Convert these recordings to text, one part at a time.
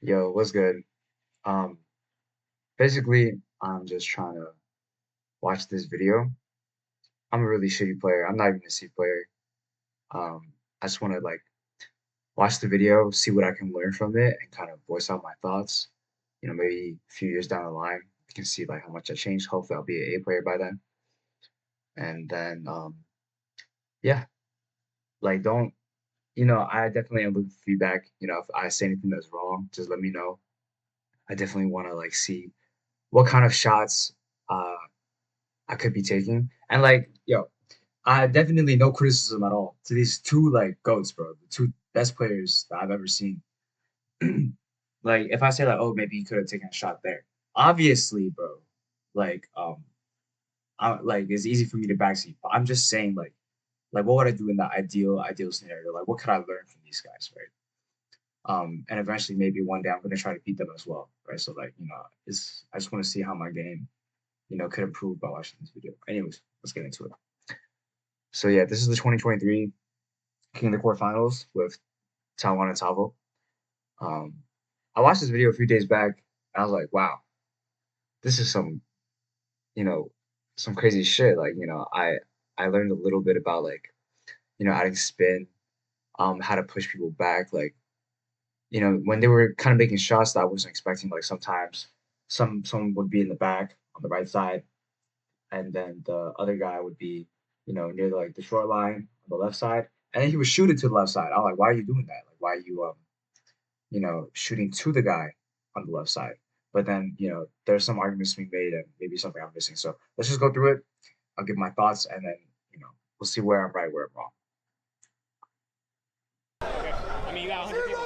Yo, what's good? Um, Basically, I'm just trying to watch this video. I'm a really shitty player. I'm not even a C player. I just want to like watch the video, see what I can learn from it, and kind of voice out my thoughts. Maybe a few years down the line, you can see like how much I changed. Hopefully, I'll be an A player by then. And then, yeah, like don't, I definitely am looking for feedback. If I say anything that's wrong, just let me know. I definitely want to like see what kind of shots uh I could be taking. And like, yo, I definitely no criticism at all to these two like goats, bro. The two best players that I've ever seen. Like, if I say like, oh, maybe he could have taken a shot there. Obviously, bro. Like, like it's easy for me to backseat, but I'm just saying like what would I do in that ideal scenario? Like, what could I learn from these guys, right? And eventually, maybe one day I'm gonna try to beat them as well, right? So like, it's I just want to see how my game, could improve by watching this video. Anyways, let's get into it. So yeah, this is the 2023 King of the quarterfinals with Tywan and Tavo. Um, I watched this video a few days back. And I was like, wow, this is you know, some crazy shit. Like, I learned a little bit about like, adding spin, how to push people back. Like, when they were kind of making shots that I wasn't expecting. Like sometimes someone would be in the back on the right side, and then the other guy would be, near the short line on the left side, and then he would shoot it to the left side. I'm like, why are you doing that? Like, why are you shooting to the guy on the left side? But then, there's some arguments being made and maybe something I'm missing. So let's just go through it. I'll give my thoughts and then, we'll see where I'm right, where I'm wrong. I mean, you got 100 people.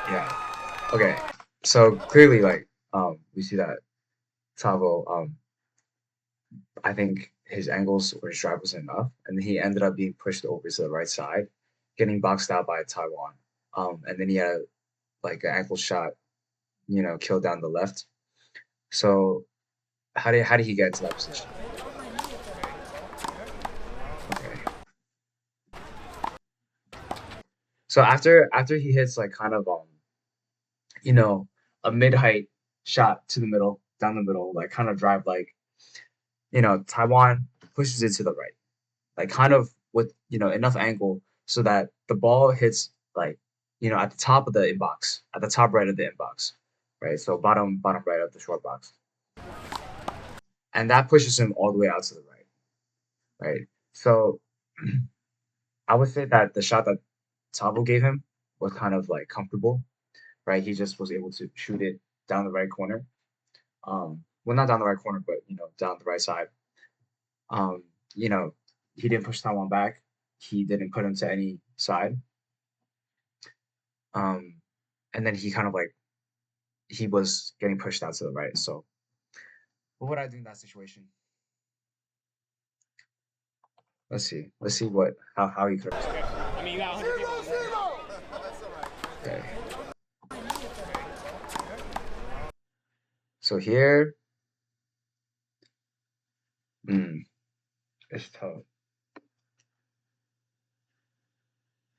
Yeah. Okay. So clearly, like, we see that Tavo, I think his angles or his drive wasn't enough, and then he ended up being pushed over to the right side, getting boxed out by Taiwan. And then he had like an ankle shot, kill down the left. So how did he get into that position? Okay. So after he hits like kind of you know a mid height shot to the middle, down the middle, like kind of drive like Taiwan pushes it to the right, like kind of with enough angle so that the ball hits like at the top of the inbox, at the top right of the inbox, right? So bottom right of the short box, and that pushes him all the way out to the right, right? So I would say that the shot that Tavo gave him was kind of like comfortable, right? He just was able to shoot it down the right corner. Well, not down the right corner, but down the right side. Um, you know, he didn't push Taiwan back. He didn't put him to any side. Um, and then he kind of like he was getting pushed out to the right. So what would I do in that situation? Let's see. Let's see what how he could have Okay. responded. I mean, you got 100 people. Okay. So here, mm, it's tough.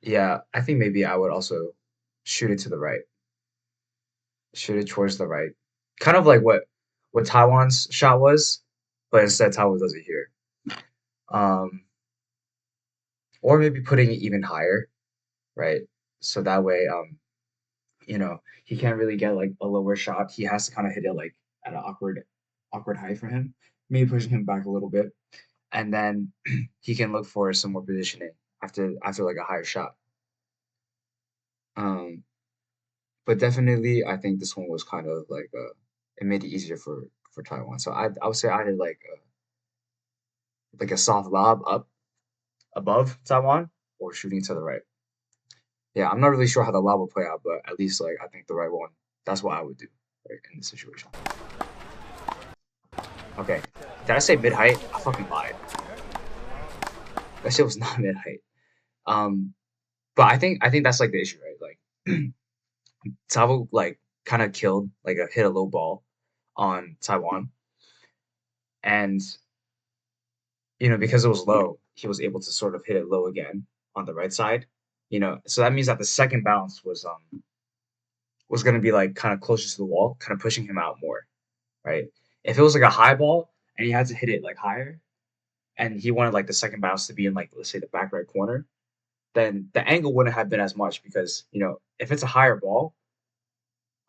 Yeah, I think maybe I would also shoot it to the right. Shoot it towards the right. Kind of like what Taiwan's shot was, but instead Taiwan does it here. Um, or maybe putting it even higher, right? So that way, he can't really get like a lower shot. He has to kind of hit it like at an awkward height for him, maybe pushing him back a little bit, and then he can look for some more positioning after like a higher shot. Um, but definitely, I think this one was kind of like it made it easier for Taiwan. So I would say I did like a soft lob up above Taiwan or shooting to the right. Yeah, I'm not really sure how the lob will play out, but at least like I think the right one. That's what I would do right, in this situation. Okay, did I say mid height? I fucking lied. That shit was not mid height. Um, but I think that's like the issue, right? Like Tavo like kind of killed like hit a low ball on Taiwan, and because it was low, he was able to sort of hit it low again on the right side. So that means that the second bounce was going to be like kind of closer to the wall, kind of pushing him out more, right? If it was like a high ball and he had to hit it like higher, and he wanted like the second bounce to be in like, let's say, the back right corner, then the angle wouldn't have been as much because if it's a higher ball,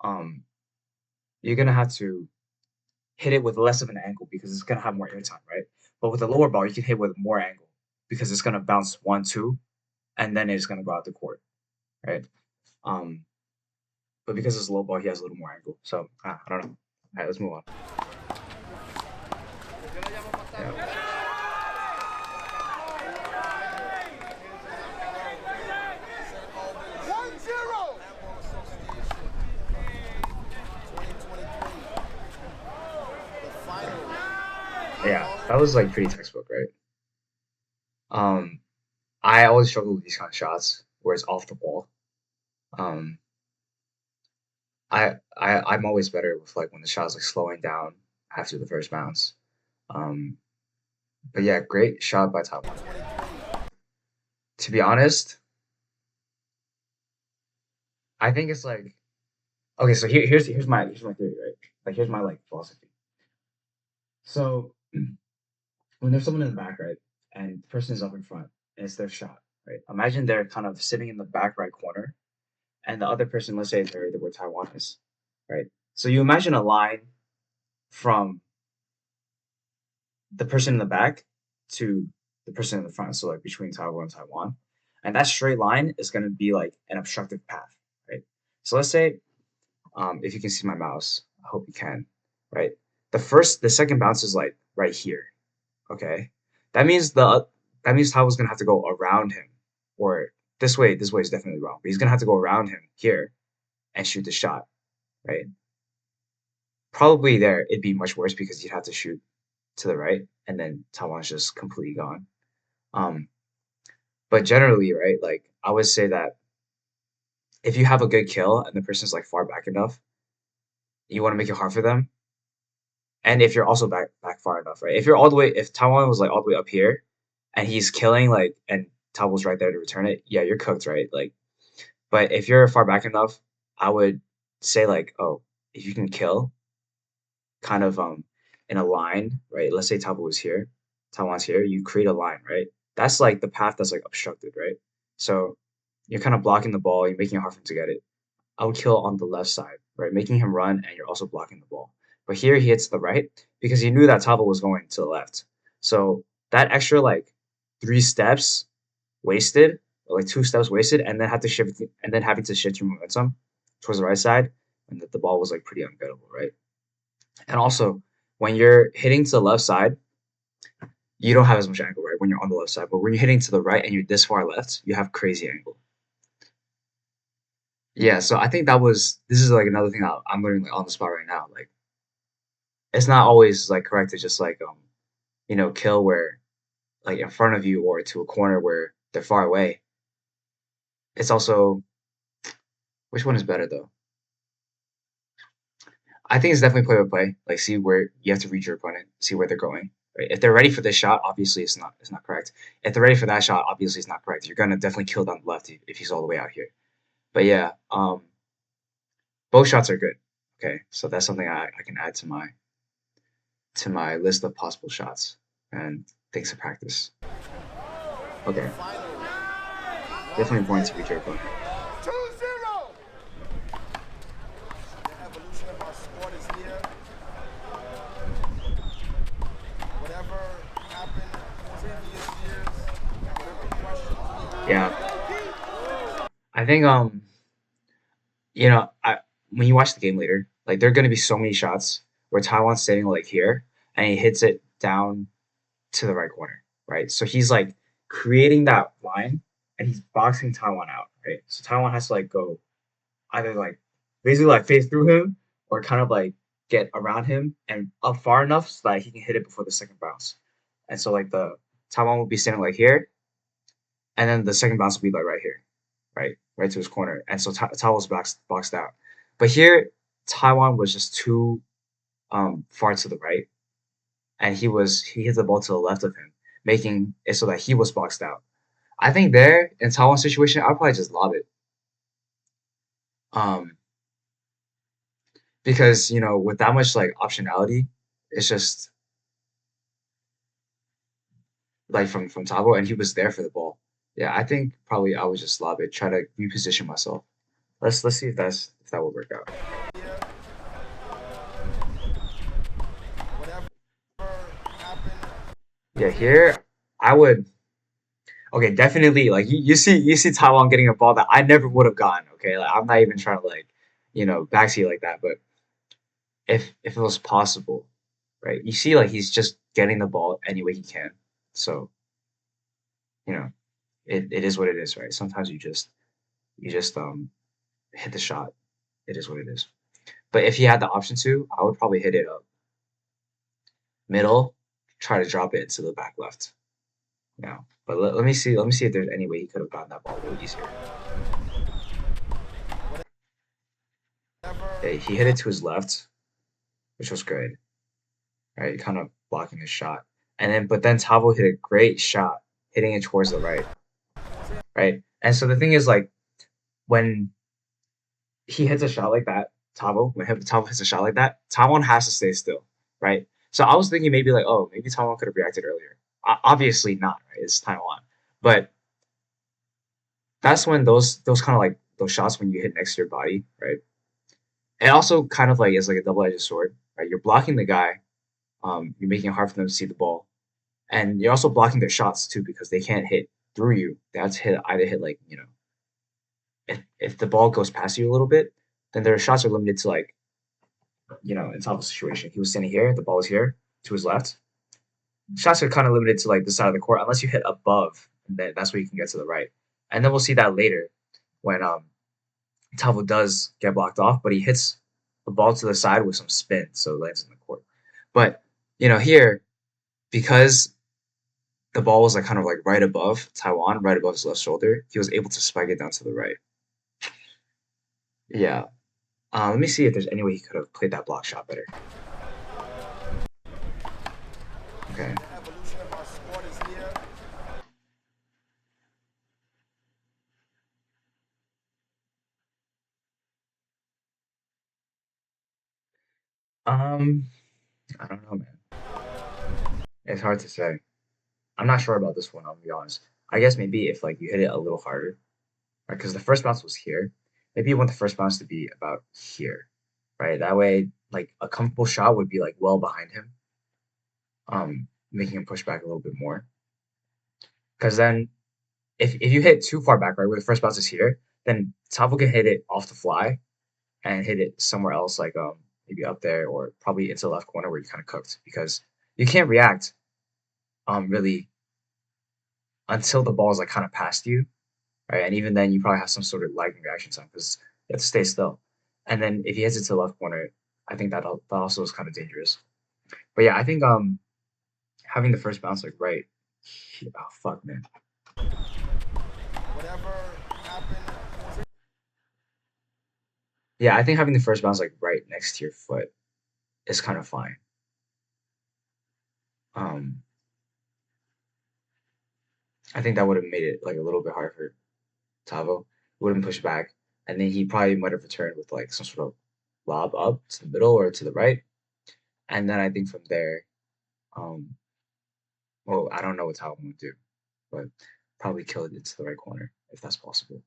um, you're gonna have to hit it with less of an angle because it's gonna have more airtime, right? But with a lower ball, you can hit with more angle because it's gonna bounce 1, 2, and then it's gonna go out the court, right? Um, but because it's a low ball, he has a little more angle. So I don't know. All right, let's move on. Yeah. Yeah, that was like pretty textbook, right? Um, I always struggle with these kind of shots where it's off the ball. Um, I'm always better with like when the shot's like slowing down after the first bounce. Um, but yeah, great shot by Taiwan. To be honest, I think it's like okay. So here's my theory, right? Like here's my like philosophy. So when there's someone in the back, right, and the person is up in front, and it's their shot, right? Imagine they're kind of sitting in the back right corner, and the other person, let's say they're where Taiwan is, right? So you imagine a line from the person in the back to the person in the front, so like between Taiwan and Taiwan, and that straight line is going to be like an obstructive path, right? So let's say, if you can see my mouse, I hope you can, right? The second bounce is like right here, okay? That means Taiwan's going to have to go around him, or this way. This way is definitely wrong, but he's going to have to go around him here and shoot the shot, right? Probably there it'd be much worse because you'd have to shoot to the right, and then Taiwan's just completely gone. Um, but generally, right, like I would say that if you have a good kill and the person's like far back enough, you want to make it hard for them. And if you're also back far enough, right? If Taiwan was like all the way up here and he's killing like and Taiwan's right there to return it, yeah, you're cooked, right? Like, but if you're far back enough, I would say like, oh, if you can kill kind of in a line, right? Let's say Taiwan's here, you create a line, right? That's like the path that's like obstructed, right? So you're kind of blocking the ball, you're making it hard for him to get it. I would kill on the left side, right? Making him run and you're also blocking the ball. But here he hits the right because he knew that tavo was going to the left. So that extra like 3 steps wasted, or like 2 steps wasted, and then having to shift your momentum towards the right side, and that the ball was like pretty ungettable, right? And also, when you're hitting to the left side, you don't have as much angle, right? When you're on the left side, but when you're hitting to the right and you're this far left, you have crazy angle. Yeah, so I think this is like another thing I'm learning like on the spot right now. Like, it's not always like correct to just like kill where like in front of you or to a corner where they're far away. It's also which one is better though? I think it's definitely play by play. Like, see where you have to read your opponent, see where they're going. Right? If they're ready for this shot, obviously it's not correct. If they're ready for that shot, obviously it's not correct. You're gonna definitely kill down the left if he's all the way out here. But yeah, both shots are good. Okay, so that's something I can add to my list of possible shots and things to practice. Okay, definitely important to read your opponent. Yeah, I think I when you watch the game later, like there are gonna be so many shots where Taiwan's standing like here and he hits it down to the right corner, right? So he's like creating that line and he's boxing Taiwan out, right? So Taiwan has to like go either like basically like face through him or kind of like get around him and up far enough so that he can hit it before the second bounce. And so like the Taiwan will be standing like here, and then the second bounce will be like right here, right to his corner. And so Taiwan's boxed out. But here, Taiwan was just too far to the right, and he hit the ball to the left of him, making it so that he was boxed out. I think there in Taiwan's situation, I'd probably just lob it. Um, because with that much like optionality, it's just like from Tavo, and he was there for the ball. Yeah, I think probably I would just lob it, try to reposition myself. Let's see if that will work out. Yeah, here I would. Okay, definitely. Like you see Taiwan getting a ball that I never would have gotten. Okay, like I'm not even trying to like, backseat like that. But if it was possible, right? You see, like he's just getting the ball any way he can. So you know, it is what it is, right? Sometimes you just hit the shot. It is what it is. But if he had the option to, I would probably hit it up middle, try to drop it into the back left. But let me see if there's any way he could have gotten that ball a little easier. Yeah, he hit it to his left, which was good, right? Kind of blocking his shot. But then Tavo hit a great shot, hitting it towards the right, right? And so the thing is, like, when he hits a shot like that, Tavo hits a shot like that, Taiwan has to stay still, right? So I was thinking maybe like, oh, maybe Taiwan could have reacted earlier. Obviously not, right? It's Taiwan, but that's when those kind of like those shots when you hit next to your body, right? It also kind of like is like a double-edged sword, right? You're blocking the guy, you're making it hard for them to see the ball, and you're also blocking their shots too because they can't hit through you. They have to either hit like if the ball goes past you a little bit, then their shots are limited to like in top of the situation. He was standing here, the ball was here to his left. Shots are kind of limited to like the side of the court unless you hit above, and then that's where you can get to the right. And then we'll see that later when Tavo does get blocked off, but he hits the ball to the side with some spin, so it lands in the court. But here because the ball was like kind of like right above Taiwan, right above his left shoulder, he was able to spike it down to the right. Yeah. Let me see if there's any way he could have played that block shot better. Okay. Um, I don't know, man. It's hard to say. I'm not sure about this one. I'll be honest. I guess maybe if like you hit it a little harder, right? Because the first bounce was here. Maybe you want the first bounce to be about here, right? That way, like a comfortable shot would be like well behind him, making him push back a little bit more. Because then, if you hit too far back, right, where the first bounce is here, then Tavo can hit it off the fly and hit it somewhere else, like maybe up there or probably into the left corner where you kind of cooked because you can't react really until the ball is like kind of past you, right? And even then, you probably have some sort of lagging reaction time because you have to stay still. And then if he hits it to the left corner, I think that also is kind of dangerous. But yeah, I think having the first bounce like right, oh fuck man. Yeah, I think having the first bounce like right next to your foot is kind of fine. Um, I think that would have made it like a little bit harder for Tavo. Wouldn't push back, and then he probably might have returned with like some sort of lob up to the middle or to the right, and then I think from there, um, well, I don't know what Tavo would do, but probably kill it into the right corner if that's possible,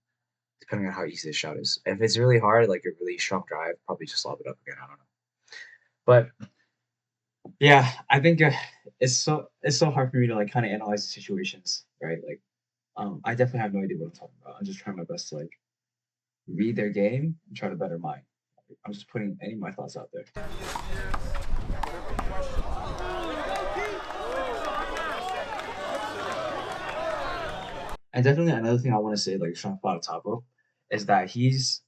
depending on how easy the shot is. If it's really hard, like a really strong drive, probably just lob it up again. I don't know, but yeah, I think it's so hard for me to like kind of analyze the situations, right? Like, I definitely have no idea what I'm talking about. I'm just trying my best to like read their game and try to better mine. I'm just putting any of my thoughts out there. And definitely another thing I want to say, like strong about Tapo, is that he's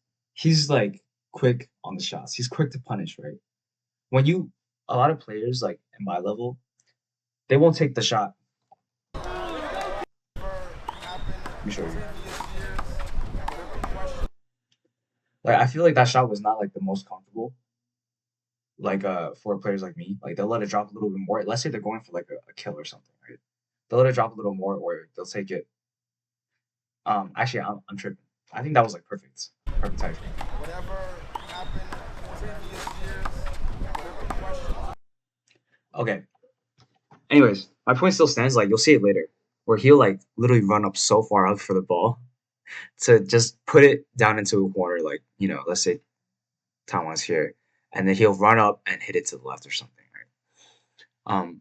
like quick on the shots. He's quick to punish, right? When you a lot of players like in my level, they won't take the shot. Let me show you. Like I feel like that shot was not like the most comfortable. Like for players like me, like they'll let it drop a little bit more. Let's say they're going for like a kill or something, right? they'll let it drop a little more, or they'll take it. Actually, I'm tripping. I think that was like perfect, perfect timing. Whatever happened previous years, whatever questions. Okay. Anyways, my point still stands. Like you'll see it later, where he'll like literally run up so far out for the ball to just put it down into a corner. Like let's say Tywan's here, and then he'll run up and hit it to the left or something, right?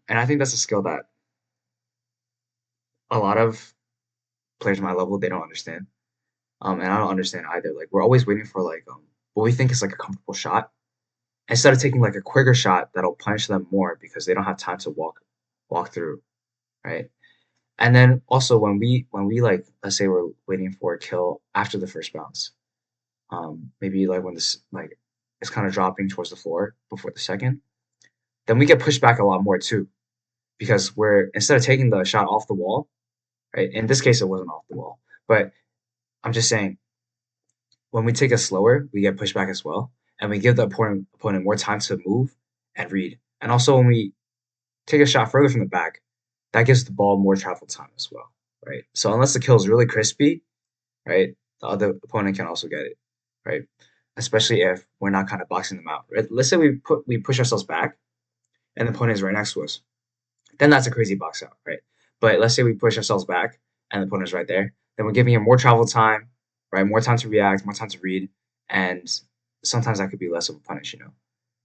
And I think that's a skill that a lot of players at my level they don't understand. And I don't understand either. Like we're always waiting for like what we think is like a comfortable shot instead of taking like a quicker shot that'll punish them more because they don't have time to walk through, right? And then also when we like let's say we're waiting for a kill after the first bounce, maybe like when this like it's kind of dropping towards the floor before the second, then we get pushed back a lot more too because we're instead of taking the shot off the wall, right? In this case, it wasn't off the wall, but I'm just saying when we take it slower, we get pushed back as well, and we give the opponent more time to move and read. And also when we take a shot further from the back, that gives the ball more travel time as well, right? So unless the kill is really crispy, right, the other opponent can also get it, right? Especially if we're not kind of boxing them out. Right? Let's say we push ourselves back, and the opponent is right next to us, then that's a crazy box out, right? But let's say we push ourselves back, and the opponent is right there, then we're giving him more travel time, right? More time to react, more time to read, and sometimes that could be less of a punish,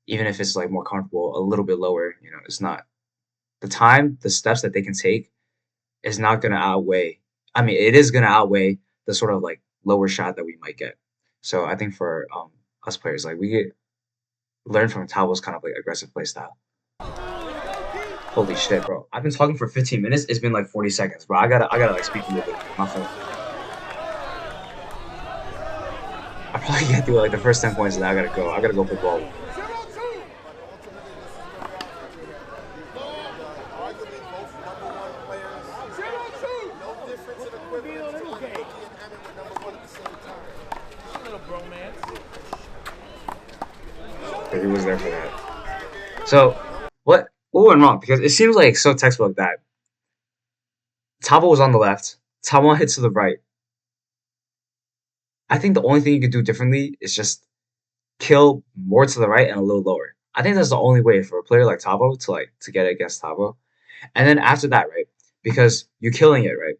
even if it's like more comfortable, a little bit lower, it's not the time, the steps that they can take is not going to outweigh. I mean, it is going to outweigh the sort of like lower shot that we might get. So I think for us players, like we get learn from Tavo's kind of like aggressive play style. Holy shit, bro! I've been talking for 15 minutes. It's been like 40 seconds, bro. I gotta like speak a little bit. My phone. I probably get through like the first 10 points, and then I gotta go. I gotta go play ball. Arguably both number one players. No difference in equivalence to when Rookie and Hammond were number one at the same time. A little bromance. Like, he was there for that. So what went wrong? Because it seems like so textbook that Tavo was on the left, Tywan hit to the right. I think the only thing you could do differently is just kill more to the right and a little lower. I think that's the only way for a player like Tavo to get it against Tavo. And then after that, right? Because you're killing it, right?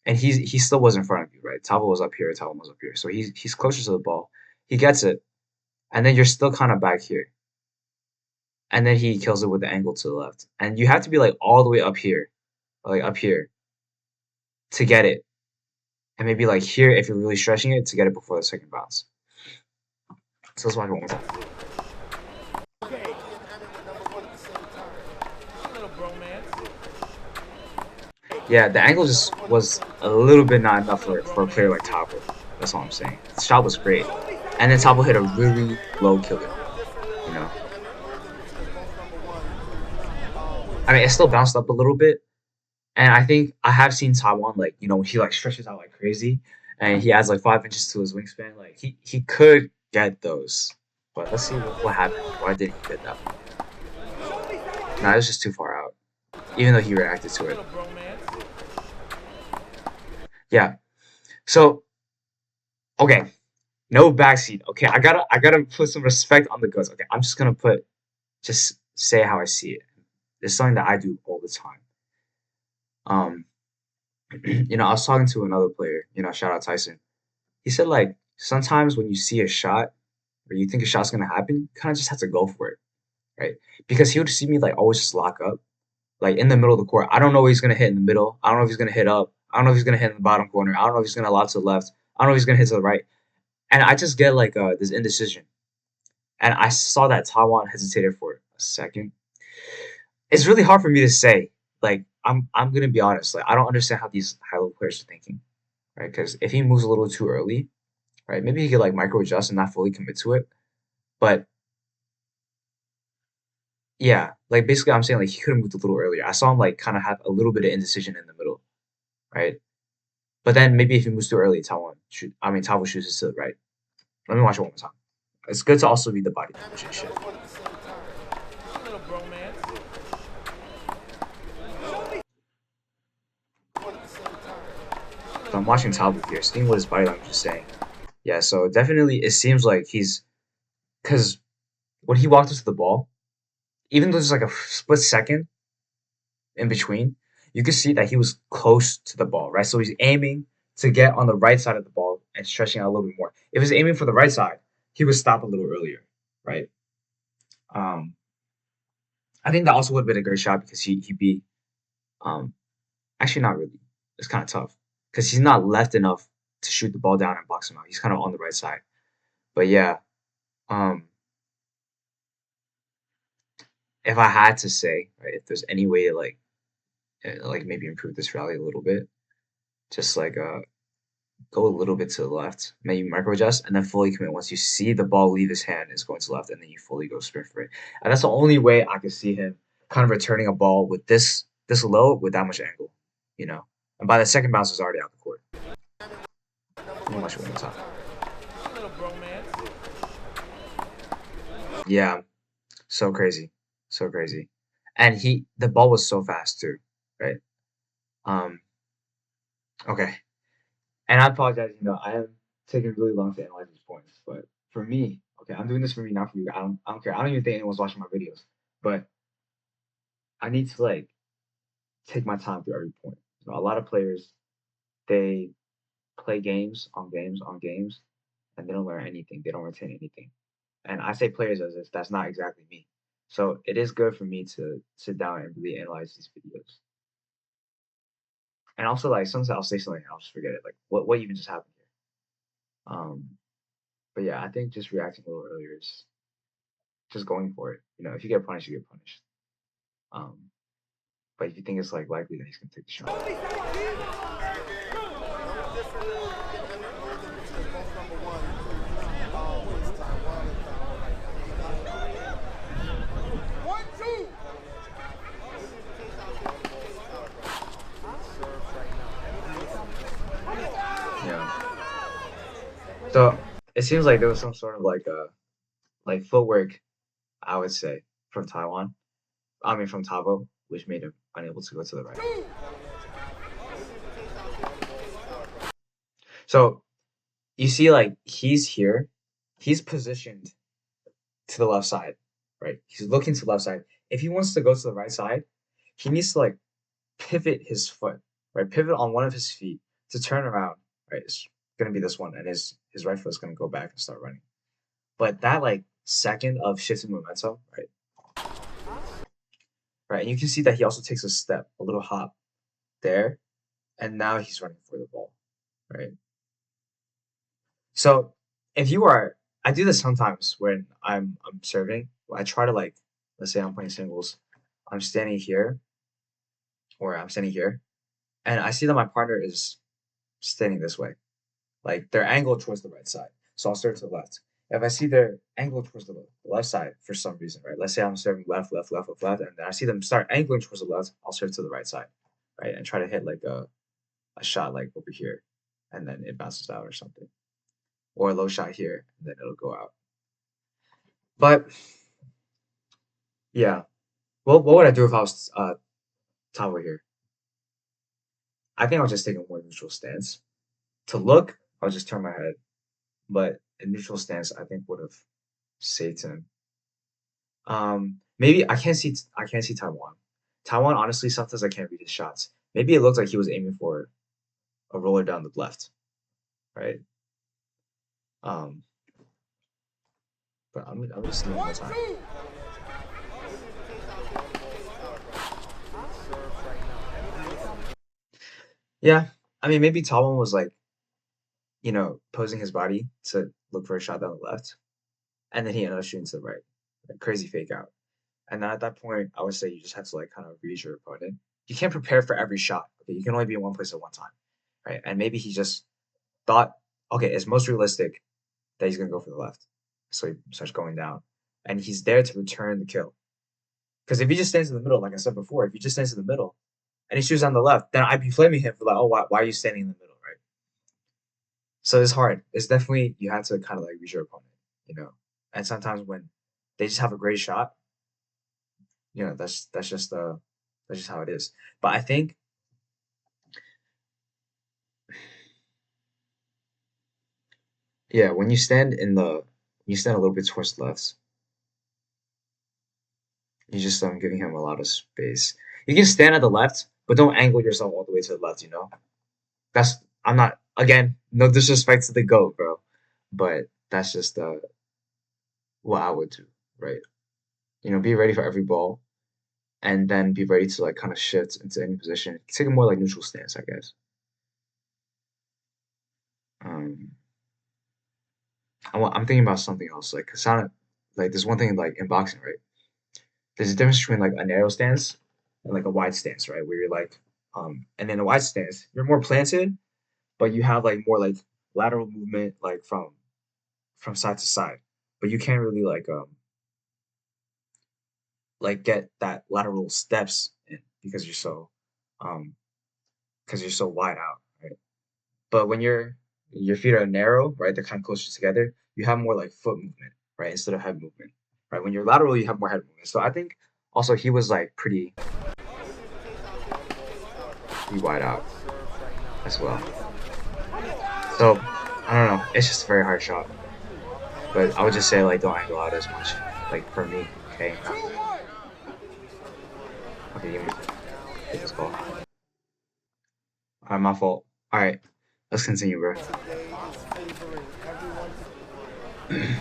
And he still was in front of you, right? Tavo was up here, Tavo was up here. So he's closer to the ball. He gets it. And then you're still kind of back here. And then he kills it with the angle to the left. And you have to be like all the way up here. Like up here. To get it. And maybe like here if you're really stretching it to get it before the second bounce. So let's watch it one more time. Yeah, the angle just was a little bit not enough for a player like Tavo. That's all I'm saying. The shot was great. And then Tavo hit a really low killer. I mean, it still bounced up a little bit. And I think I have seen Tywan, like, he like stretches out like crazy. And he adds like 5 inches to his wingspan. Like, he could get those. But let's see what happened. Why did he get that one? Nah, it was just too far out. Even though he reacted to it. Yeah. So, okay. No backseat. Okay, I gotta put some respect on the goods. Okay, I'm just gonna just say how I see it. It's something that I do all the time. Um, I was talking to another player, shout out Tyson. He said like sometimes when you see a shot or you think a shot's gonna happen, you kind of just have to go for it, right? Because he would see me like always just lock up, like in the middle of the court. I don't know if he's gonna hit in the middle. I don't know if he's gonna hit up. I don't know if he's gonna hit in the bottom corner. I don't know if he's gonna lob to the left. I don't know if he's gonna hit to the right. And I just get like this indecision. And I saw that Tywan hesitated for a second. It's really hard for me to say. Like I'm gonna be honest. Like I don't understand how these high level players are thinking, right? Because if he moves a little too early, right, maybe he could like micro adjust and not fully commit to it. But yeah, like basically I'm saying like he could have moved a little earlier. I saw him like kind of have a little bit of indecision in the middle, right? But then maybe if he moves too early, Tavo shoots to the right. Let me watch it one more time. It's good to also read the body language and shit. So I'm watching tavo here, seeing what his body language is saying. Yeah, so definitely it seems like he's because when he walked into the ball, even though there's like a split second in between, you could see that he was close to the ball, right? So he's aiming to get on the right side of the ball and stretching out a little bit more. If he's aiming for the right side, he would stop a little earlier, right? Um, I think that also would have been a great shot because he'd be um, actually not really. It's kind of tough because he's not left enough to shoot the ball down and box him out. He's kind of on the right side. But yeah, um, if I had to say, right, if there's any way to like maybe improve this rally a little bit, just go a little bit to the left, maybe micro adjust, and then fully commit. Once you see the ball leave his hand, it's going to the left, and then you fully go sprint for it. And that's the only way I could see him kind of returning a ball with this low with that much angle, you know. And by the second bounce, it's already out the court. Not much winning time. A little bromance. Yeah, so crazy, so crazy. And the ball was so fast too, right? Um, okay. And I apologize, I am taking really long to analyze these points, but for me, okay, I'm doing this for me, not for you. I don't care. I don't even think anyone's watching my videos, but I need to like take my time through every point. A lot of players, they play games on games on games, and they don't learn anything. They don't retain anything. And I say players as if that's not exactly me. So it is good for me to sit down and really analyze these videos. And also, like sometimes I'll say something and I'll just forget it. Like what even just happened here? But yeah, I think just reacting a little earlier is just going for it. If you get punished, you get punished. Um, but if you think it's like likely that he's gonna take the shot, One, two. yeah. So it seems like there was some sort of like footwork, I would say, from Taiwan. I mean from Tavo, which made him unable to go to the right. So you see, like he's here, he's positioned to the left side, right? He's looking to the left side. If he wants to go to the right side, he needs to like pivot his foot, right? Pivot on one of his feet to turn around, right? It's gonna be this one, and his right foot is gonna go back and start running. But that like second of shifting momentum, right? Right, and you can see that he also takes a step, a little hop there, and now he's running for the ball, right? So if you are, I do this sometimes when I'm serving. I try to like, let's say I'm playing singles, I'm standing here, or I'm standing here, and I see that my partner is standing this way, like they're angled towards the right side. So I'll serve to the left. If I see they're angled towards the left side for some reason, right? Let's say I'm serving left, left, left, left, left, and then I see them start angling towards the left, I'll serve to the right side, right? And try to hit like a shot like over here, and then it bounces out or something. Or a low shot here, and then it'll go out. But yeah, well, what would I do if I was Tavo here? I think I'll just take a more neutral stance. To look, I'll just turn my head. But a neutral stance, I think, would have saved him. Maybe I can't see Taiwan. Taiwan, honestly, sometimes I can't read his shots. Maybe it looked like he was aiming for a roller down the left, right? Um, but I'm just seeing one more One, time. two. Yeah, I mean, maybe Taiwan was like, posing his body to look for a shot down the left, and then he ended up shooting to the right. Like, crazy fake out. And then at that point, I would say you just have to like kind of read your opponent. You can't prepare for every shot. Okay, you can only be in one place at one time, right? And maybe he just thought, okay, it's most realistic that he's gonna go for the left, so he starts going down, and he's there to return the kill. Because if he just stands in the middle, like I said before, if he just stands in the middle and he shoots on the left, then I'd be flaming him for like, oh, why are you standing in the middle, right? So it's hard. It's definitely you have to kind of like read your opponent, you know. And sometimes when they just have a great shot, that's just how it is. But I think Yeah, when you stand a little bit towards the left, you just giving him a lot of space. You can stand at the left, but don't angle yourself all the way to the left. That's I'm not again, no disrespect to the goat, bro, but that's just what I would do, right? Be ready for every ball, and then be ready to like kind of shift into any position. Take a more like neutral stance, I guess. Um, I'm thinking about something else, like Kasana, like there's one thing like in boxing, right? There's a difference between like a narrow stance and like a wide stance, right? Where you're like, and in a wide stance, you're more planted, but you have like more like lateral movement, like from side to side, but you can't really like get that lateral steps in because um you're so wide out, right? But when your feet are narrow, right, they're kind of closer together, you have more like foot movement, right, instead of head movement, right? When you're lateral, you have more head movement. So I think also he was like pretty wide out as well. So I don't know. It's just a very hard shot, but I would just say like don't angle out as much, like for me. Okay, okay, give me take this call. All right, my fault. All right, let's continue, bro. Today is favoring everyone. Everyone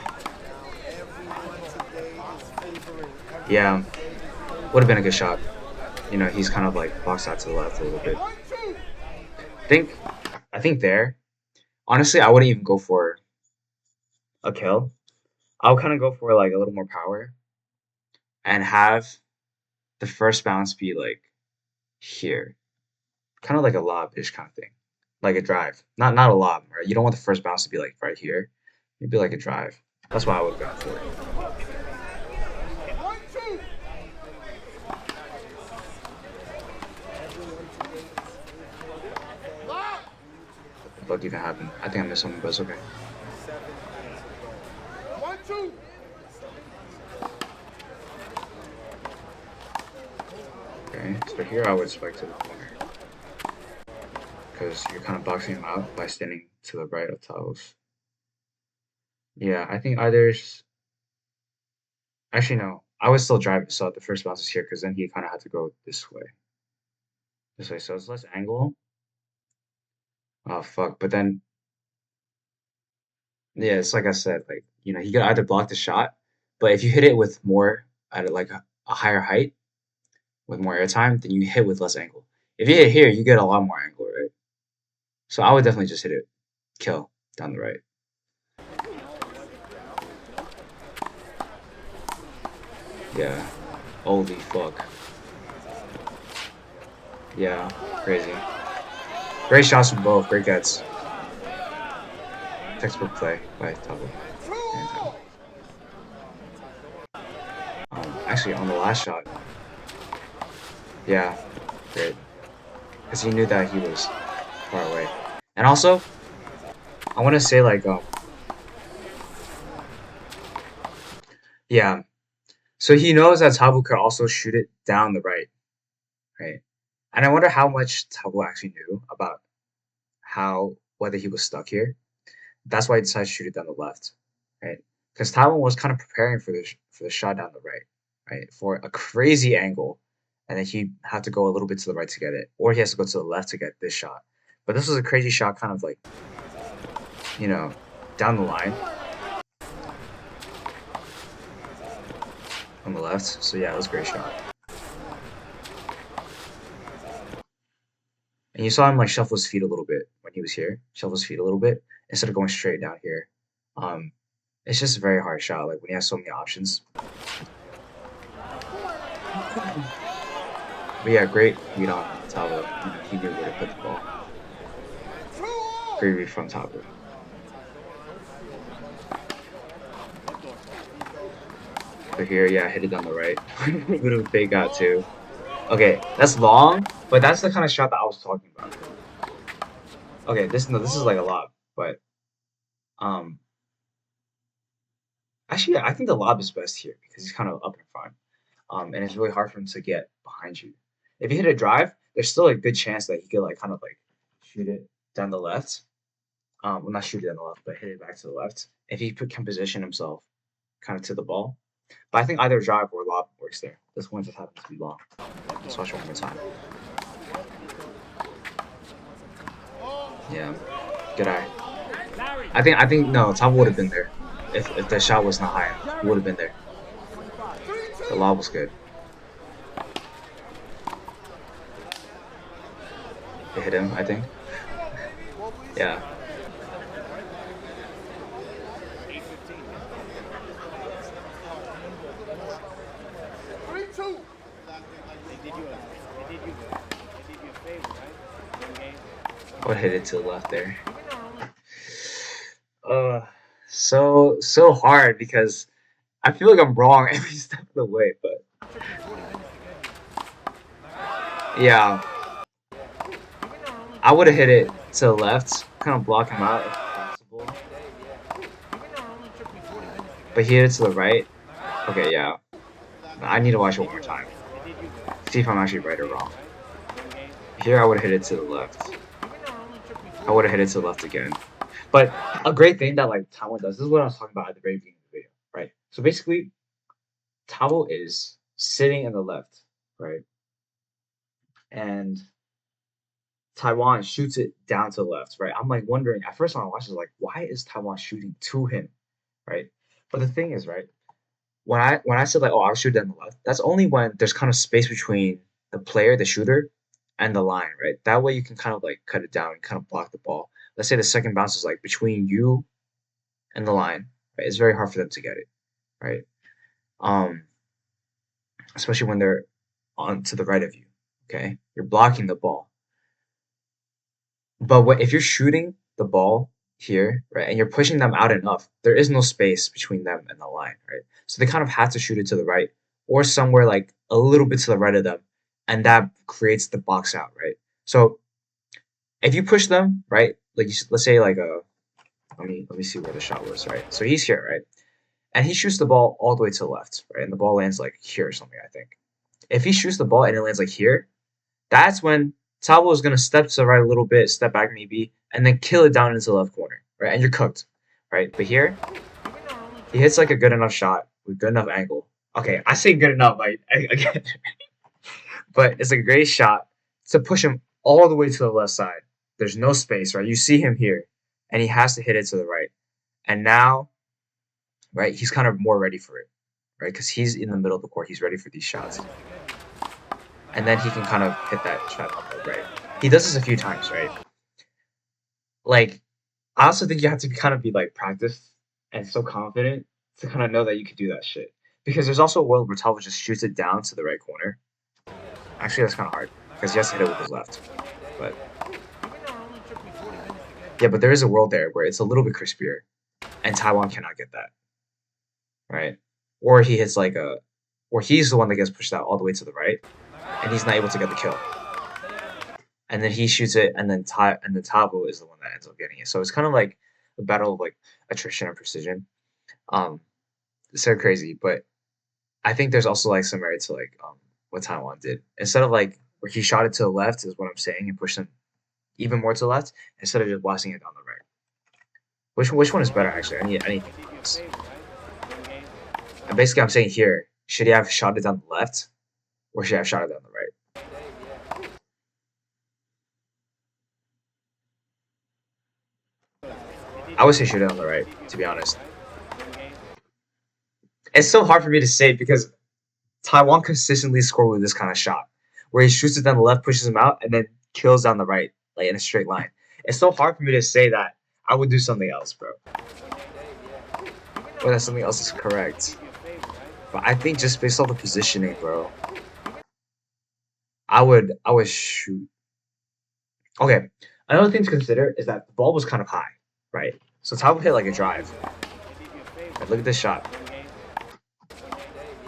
today is favoring Yeah, everyone. would have been a good shot. He's kind of like boxed out to the left a little bit. Think, I think there. Honestly, I wouldn't even go for a kill. I'll kind of go for like a little more power and have the first bounce be like here, kind of like a lob-ish kind of thing, like a drive. Not a lob, right? You don't want the first bounce to be like right here. It'd be like a drive. That's what I would have gone for. What the fuck even happened? I think I missed something, but it's okay. Okay, so here I would spike to the corner because you're kind of boxing him out by standing to the right of Taos. Yeah, I think either's actually no. I was still driving, so the first bounce is here because then he kind of had to go this way. This way, so it's less angle. Oh fuck! But then, yeah, it's like I said, like he could either block the shot, but if you hit it with more at like a higher height with more airtime, then you hit with less angle. If you hit here, you get a lot more angle, right? So I would definitely just hit it, kill down the right. Yeah. Holy fuck. Yeah. Crazy. Great shots from both. Great gets. Textbook play by tavo and Tavo. Actually, on the last shot, yeah, great, because he knew that he was far away. And also, I want to say like, yeah. So he knows that Tavo could also shoot it down the right? And I wonder how much Tavo actually knew about whether he was stuck here. That's why he decided to shoot it down the left, right? Because Taiwan was kind of preparing for the shot down the right, for a crazy angle, and then he had to go a little bit to the right to get it, or he has to go to the left to get this shot. But this was a crazy shot, kind of like you know down the line on the left. So yeah, it was a great shot. And you saw him like shuffle his feet a little bit when he was here, shuffle his feet a little bit instead of going straight down here. Um, it's just a very hard shot, like when he has so many options. But yeah, great read on Tavo. He knew where to put the ball. Great read from Tavo. But here, yeah, hit it down the right. Bit of a fake out too. Okay, that's long, but that's the kind of shot that I was talking about. Okay, this is like a lob, but um, actually, yeah, I think the lob is best here because he's kind of up in front, and it's really hard for him to get behind you. If you hit a drive, there's still a good chance that he could like kind of like shoot it down the left, well, not shoot it on the left, but hit it back to the left. If he can position himself kind of to the ball. But I think either drive or lob works there. This one just happens to be long. Let's watch it one more time. Yeah, good eye. I think no, Tom would have been there if the shot was not high enough. He would have been there. The lob was good. It hit him, I think. Yeah. I would hit it to the left there. So hard because I feel like I'm wrong every step of the way, but yeah, I would have hit it to the left, kind of block him out if possible. But he hit it to the right. Okay, yeah. I need to watch it one more time. See if I'm actually right or wrong. Here I would have hit it to the left. I would have hit it to the left again. But a great thing that like Tavo does, this is what I was talking about at the very beginning of the video, right? So basically, Tavo is sitting in the left, right? And Tywan shoots it down to the left, right? I'm like wondering, at first when I watched it, like, why is Tywan shooting to him, right? But the thing is, right, when I said like, oh, I'll shoot down the left, that's only when there's kind of space between the player, the shooter, and the line, right? That way you can kind of like cut it down and kind of block the ball. Let's say the second bounce is like between you and the line, right? It's very hard for them to get it, right? Um, Especially when they're on to the right of you. Okay, you're blocking the ball. But if you're shooting the ball here, right, and you're pushing them out enough, there is no space between them and the line, right? So they kind of have to shoot it to the right or somewhere like a little bit to the right of them, and that creates the box out, right? So if you push them, right, like let's say like let me see where the shot was, right? So he's here, right, and he shoots the ball all the way to the left, right, and the ball lands like here or something, I think. If he shoots the ball and it lands like here, that's when Tavo is gonna step to the right a little bit, step back maybe, and then kill it down into the left corner, right? And you're cooked, right? But here, he hits like a good enough shot with good enough angle. Okay, I say good enough, like again, but it's a great shot to push him all the way to the left side. There's no space, right? You see him here, and he has to hit it to the right. And now, right, he's kind of more ready for it, right? Because he's in the middle of the court, he's ready for these shots. And then he can kind of hit that shot up, right? He does this a few times, right? Like, I also think you have to kind of be like practiced and so confident to kind of know that you can do that shit. Because there's also a world where Talbot just shoots it down to the right corner. Actually, that's kind of hard because he has to hit it with his left. But yeah, but there is a world there where it's a little bit crispier, and Tywan cannot get that, right? Or he hits like or he's the one that gets pushed out all the way to the right, and he's not able to get the kill. And then he shoots it, and then Tavo is the one that ends up getting it. So it's kind of like a battle of like attrition and precision. It's so crazy, but I think there's also like some merit to like what Taiwan did. Instead of like where he shot it to the left is what I'm saying and pushed him even more to the left instead of just blasting it down the right. Which one is better actually? Anything else. And basically I'm saying here, should he have shot it down the left or should he have shot it down the right? I would say shoot it on the right, to be honest. It's so hard for me to say because Taiwan consistently score with this kind of shot, where he shoots it down the left, pushes him out, and then kills down the right, like in a straight line. It's so hard for me to say that I would do something else, bro. Or that something else is correct. But I think just based off the positioning, bro, I would shoot. Okay, another thing to consider is that the ball was kind of high, right? So Taiwan hit like a drive. Right, look at this shot.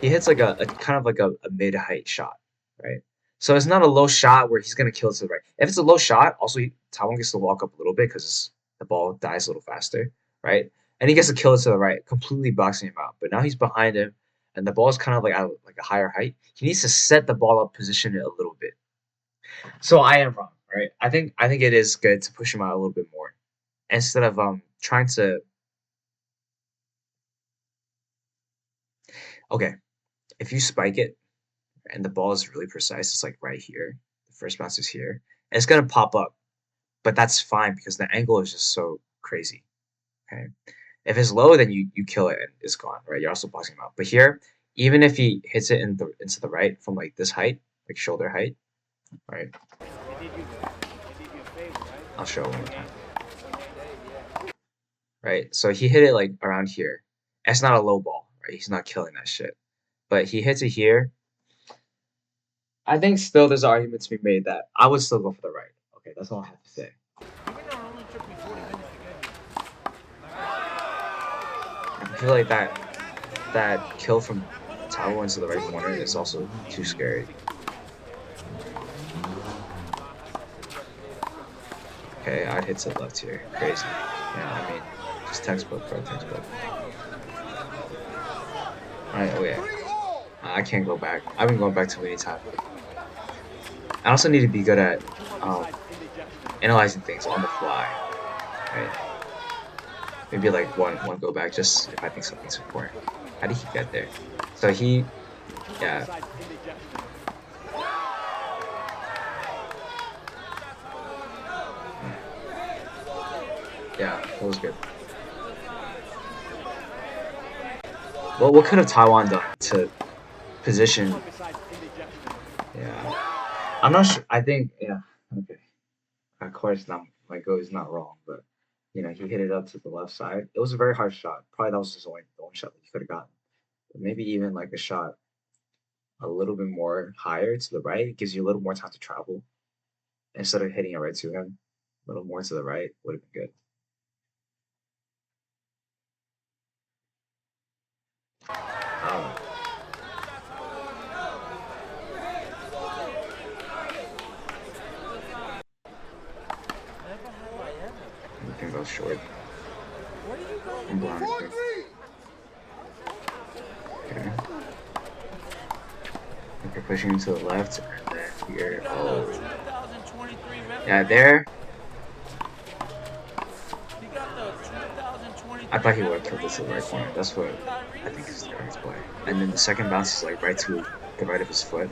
He hits like a kind of like a mid-height shot, right? So it's not a low shot where he's gonna kill it to the right. If it's a low shot, also Taiwan gets to walk up a little bit because the ball dies a little faster, right? And he gets to kill it to the right, completely boxing him out. But now he's behind him, and the ball is kind of like at like a higher height. He needs to set the ball up, position it a little bit. So I am wrong, right? I think it is good to push him out a little bit more. instead of trying to. Okay, if you spike it and the ball is really precise, it's like right here. The first bounce is here. It's gonna pop up, but that's fine because the angle is just so crazy. Okay, if it's low, then you kill it and it's gone, right? You're also boxing him out. But here, even if he hits it into the right from like this height, like shoulder height, right? I'll show it one more time. Right, so he hit it like around here. That's not a low ball, right? He's not killing that shit. But he hits it here. I think still there's an argument to be made that I would still go for the right. Okay, that's all I have to say. Even though it only took me 40 minutes to get I feel like that kill from tavo into the right corner is also too scary. Okay, I'd hit to the left here. Crazy. Yeah, I mean, just textbook, bro, textbook. Alright, oh yeah. I can't go back. I've been going back too many times. I also need to be good at analyzing things on the fly. Right? Maybe like one go back just if I think something's important. How did he get there? So he, yeah. Yeah, that was good. Well, what could have tywan done to position? Yeah, I'm not sure. I think, yeah, okay. Of course, not my go is not wrong, but you know, he hit it up to the left side. It was a very hard shot. Probably that was just the only shot that he could have gotten. But maybe even like a shot a little bit more higher to the right gives you a little more time to travel instead of hitting it right to him. A little more to the right would have been good. Um, I think that was short. I'm blind. Okay. Okay, pushing to the left and then here. Oh. Yeah, there. I thought he would have killed this to the right corner. That's what I think is the correct play. And then the second bounce is like right to the right of his foot.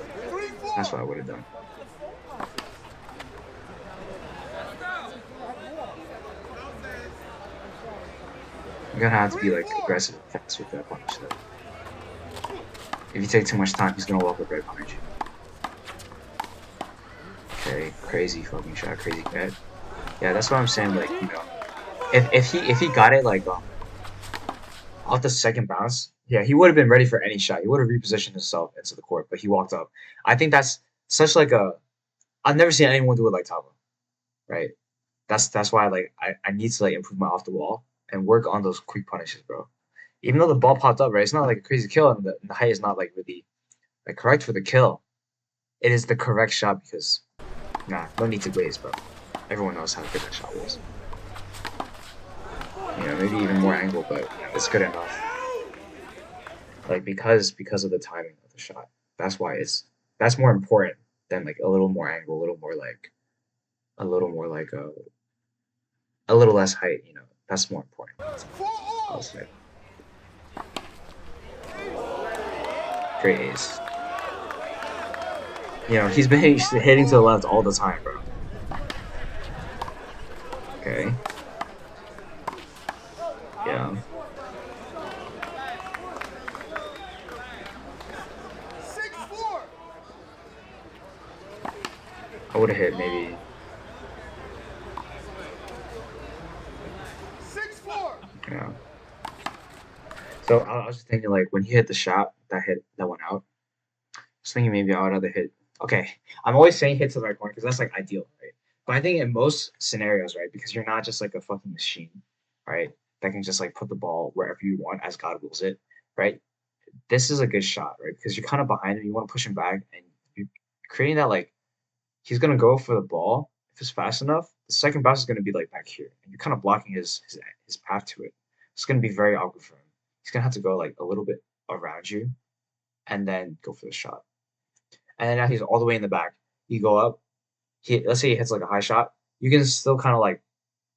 That's what I would have done. You're gonna have to be like aggressive and fast with that punch though. If you take too much time, he's gonna walk up right behind you. Okay, crazy fucking shot, crazy bet. Yeah, that's what I'm saying. Like, you know, if he got it like off the second bounce, yeah, he would have been ready for any shot. He would have repositioned himself into the court, but he walked up. I think that's such like a. I've never seen anyone do it like tavo, right? That's why like I need to like improve my off the wall and work on those quick punishes, bro. Even though the ball popped up, right? It's not like a crazy kill, and the height is not like really like correct for the kill. It is the correct shot because nah, no need to glaze, bro. Everyone knows how good that shot was. You know, maybe even more angle, but you know, it's good enough. Like because of the timing of the shot. That's why that's more important than like a little more angle, a little more like a little less height. You know, that's more important. I'll say. Great ace. You know, he's been hitting to the left all the time, bro. Okay. Yeah. I would have hit maybe. 6-4. Yeah. So I was just thinking like when he hit the shot that went out. I was thinking maybe I would have hit. Okay, I'm always saying hit to the right corner because that's like ideal, right? But I think in most scenarios, right, because you're not just like a fucking machine, right, that can just like put the ball wherever you want as God wills it, right? This is a good shot, right? Because you're kind of behind him, you want to push him back, and you're creating that like he's gonna go for the ball if it's fast enough. The second bounce is gonna be like back here, and you're kind of blocking his path to it. It's gonna be very awkward for him. He's gonna have to go like a little bit around you, and then go for the shot. And then now he's all the way in the back. You go up. Let's say he hits like a high shot. You can still kind of like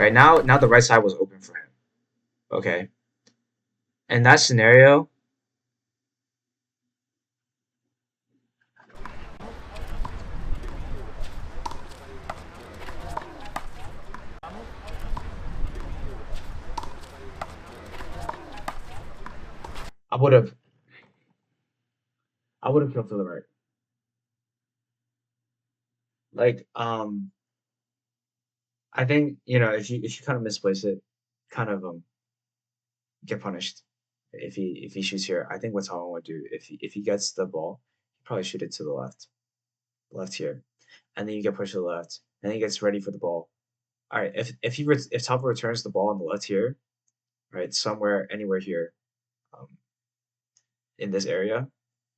Right now the right side was open for him. Okay. In that scenario, I would have killed to the right. Like, I think, if you kind of misplace it, kind of get punished if he shoots here. I think what Talon would do if he gets the ball, he probably shoot it to the left here, and then you get pushed to the left, and then he gets ready for the ball. All right, if Tavo returns the ball on the left here, right, somewhere anywhere here, um, in this area,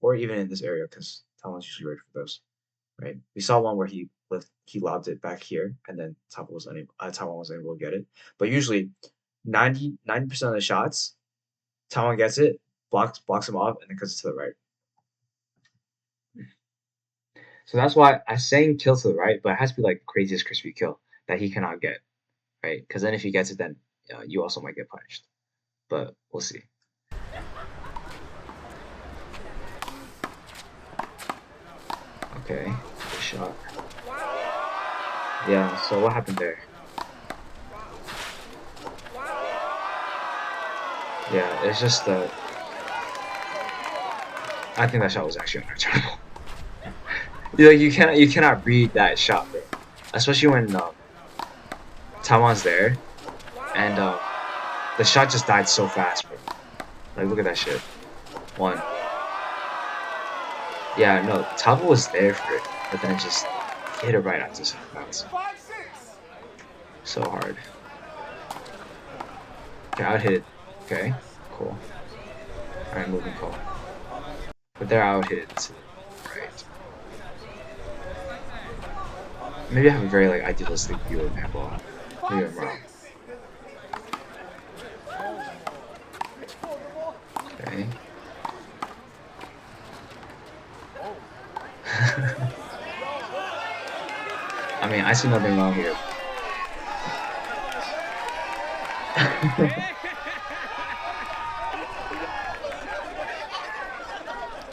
or even in this area, because Talon's usually ready for those. Right, we saw one where he lobbed it back here, and then Taiwan was unable to get it. But usually, 90% of the shots, Taiwan gets it, blocks him off, and then cuts it to the right. So that's why I'm saying kill to the right, but it has to be like the craziest crispy kill that he cannot get, right? Because then if he gets it, then you also might get punished. But we'll see. Okay, good shot. Yeah. So what happened there? Yeah, it's just that I think that shot was actually unreturnable. You cannot read that shot, bro. Especially when Taiwan's there, and the shot just died so fast, bro. Like, look at that shit. One. Yeah, no, Tavo was there for it, but then it just hit it right after his bounce. So hard. Okay, I would hit it. Okay, cool. Alright, moving call. But there I would hit it to the right. Maybe I have a very like idealistic view of handball. Maybe I'm wrong. Okay. I mean, I see nothing wrong here.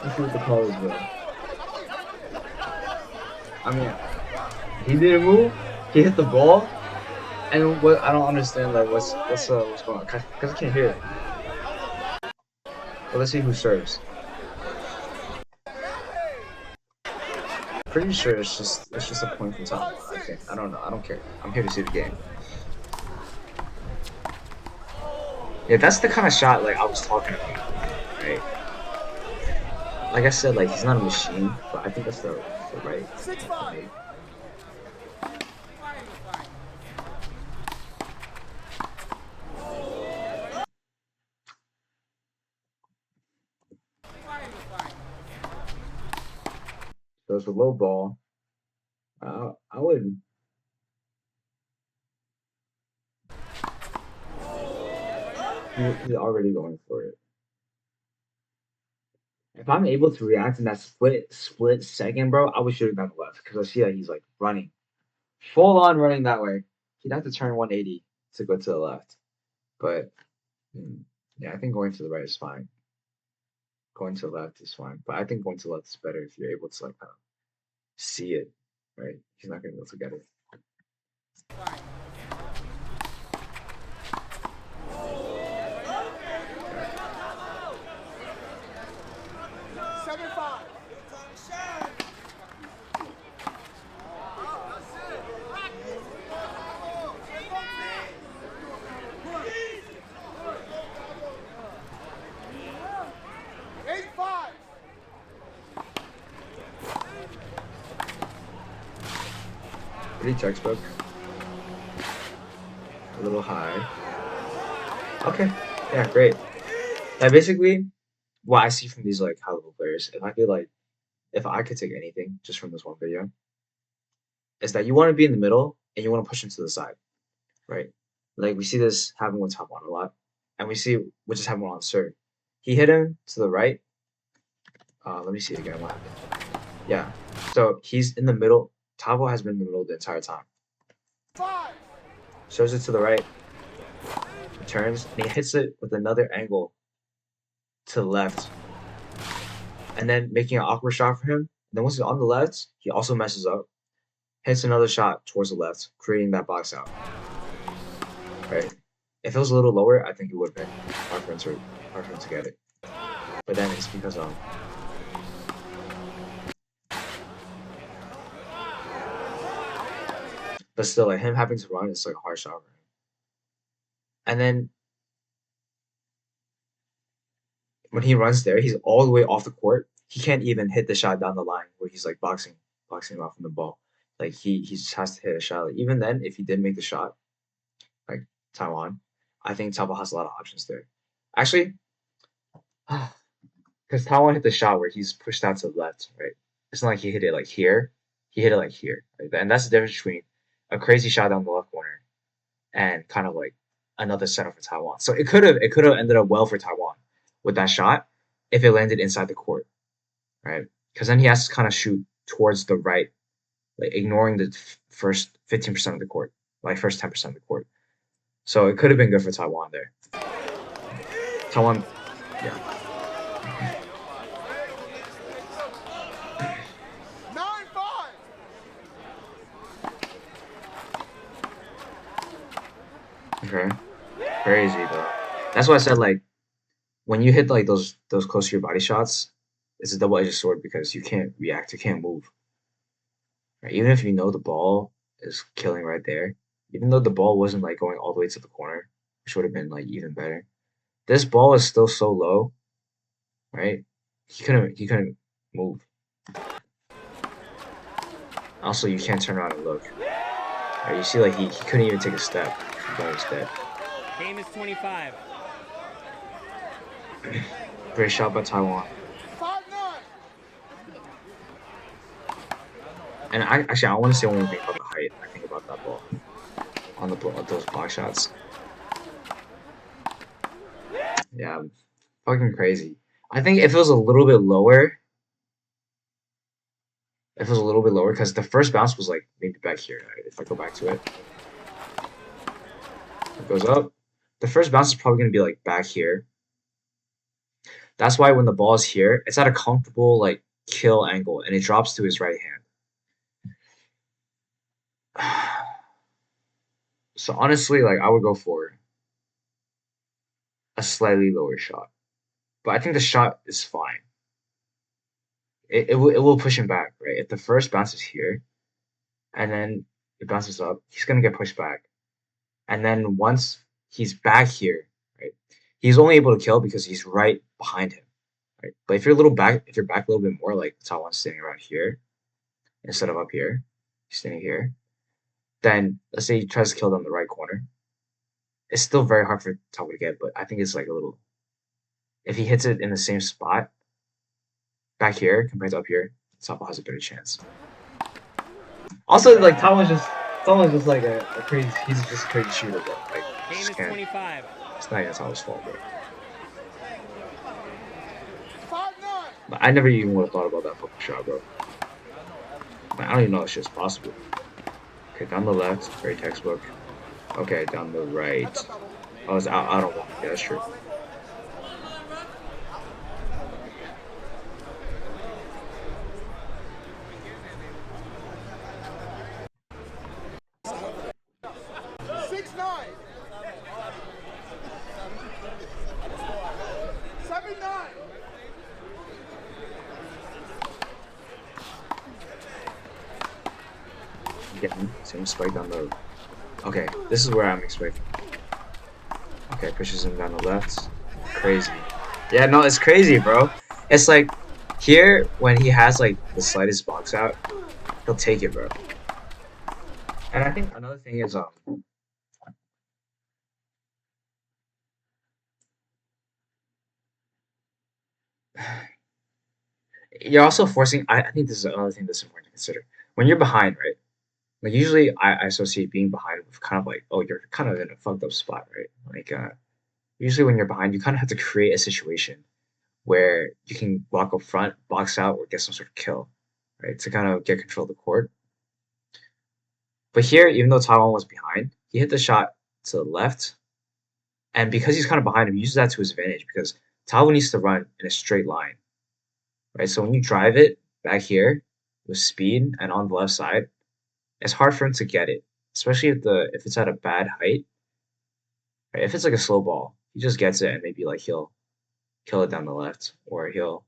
Let's see what the call is, bro. I mean, he didn't move. He hit the ball, and what I don't understand, like, what's going on? Cause I can't hear it. Well, let's see who serves. Pretty sure it's just a point from top. I think. I don't know. I don't care. I'm here to see the game. Yeah, that's the kind of shot like I was talking about, right? Like I said, like he's not a machine, but I think that's the right. 6-5. So it's a low ball. I would. He's already going for it. If I'm able to react in that split second, bro, I would shoot it down the left because I see that he's like running, full on running that way. He'd have to turn 180 to go to the left, but yeah, I think going to the right is fine. Going to the left is fine, but I think going to the left is better if you're able to like kind of see it, right? He's not gonna be able to get it. Pretty textbook. A little high. Okay. Yeah, great. Yeah, basically, what I see from these like high level players, if I could take anything just from this one video, is that you want to be in the middle and you want to push him to the side, right? Like we see this happen with top one a lot, and we see what just happened on serve. He hit him to the right. Let me see again what happened. Yeah. So he's in the middle. Tavo has been in the middle the entire time. shows it to the right, he turns, and he hits it with another angle to the left, and then making an awkward shot for him. And then once he's on the left, he also messes up, hits another shot towards the left, creating that box out. Right? If it was a little lower, I think it would have been hard for him to get it. But then it's because but still, like him having to run is like a hard shot for him. And then when he runs there, he's all the way off the court. He can't even hit the shot down the line where he's like boxing him off from the ball. Like he just has to hit a shot. Like, even then, if he did make the shot, like Taiwan, I think Taiwan has a lot of options there. Actually, because Taiwan hit the shot where he's pushed out to the left, right? It's not like he hit it like here. He hit it like here. Right? And that's the difference between a crazy shot down the left corner and kind of like another center for Taiwan. So it could have ended up well for Taiwan with that shot if it landed inside the court, right? Because then he has to kind of shoot towards the right, like ignoring the first 15% of the court, like first 10% of the court. So it could have been good for Taiwan there. Taiwan, yeah. 9-5. Okay. Crazy, bro. That's why I said like when you hit like those close to your body shots, it's a double-edged sword because you can't react, you can't move. Right? Even if you know the ball is killing right there, even though the ball wasn't like going all the way to the corner, which would have been like even better. This ball is still so low, right? He couldn't move. Also, you can't turn around and look. Right? You see, like he couldn't even take a step. He was dead. Game is 25. Great shot by Taiwan. 5-9. And I want to say one more thing about the height. I think about that ball on those block shots. Yeah, fucking crazy. I think if it was a little bit lower, because the first bounce was like maybe back here. Right? If I go back to it, it goes up. The first bounce is probably gonna be like back here. That's why when the ball is here, it's at a comfortable like kill angle, and it drops to his right hand. So honestly, like I would go for a slightly lower shot, but I think the shot is fine. It will push him back, right? If the first bounce is here, and then it bounces up, he's gonna get pushed back, and then once he's back here, right? He's only able to kill because he's right behind him, right? But if you're back a little bit more, like Taiwan's standing around here instead of up here, he's standing here. Then let's say he tries to kill them in the right corner. It's still very hard for Taiwan to get, but I think it's like a little. If he hits it in the same spot back here compared to up here, Taiwan has a better chance. Also, like Taiwan's just like a crazy. He's just a crazy shooter, bro. Like Game is 25. it's not even Taiwan's fault, bro. 5-9. But I never even would have thought about that fucking shot, bro. Like, I don't even know if shit's possible. Okay, down the left, very textbook. Okay, down the right. Oh, it's out of one. Yeah, that's true. Again, same spike on the. Okay, this is where I'm expecting. Okay, pushes him down the left. Crazy. Yeah, no, it's crazy, bro. It's like here when he has like the slightest box out, he'll take it, bro. And I think another thing is you're also forcing. I think this is another thing that's important to consider. When you're behind, right? Like usually I associate being behind with kind of like, oh, you're kind of in a fucked up spot, right? Like usually when you're behind, you kind of have to create a situation where you can walk up front, box out, or get some sort of kill, right? To kind of get control of the court. But here, even though Taiwan was behind, he hit the shot to the left, and because he's kind of behind him, he uses that to his advantage because tavo needs to run in a straight line, right? So when you drive it back here with speed and on the left side, it's hard for him to get it, especially if it's at a bad height. Right? If it's like a slow ball, he just gets it and maybe like he'll kill it down the left or he'll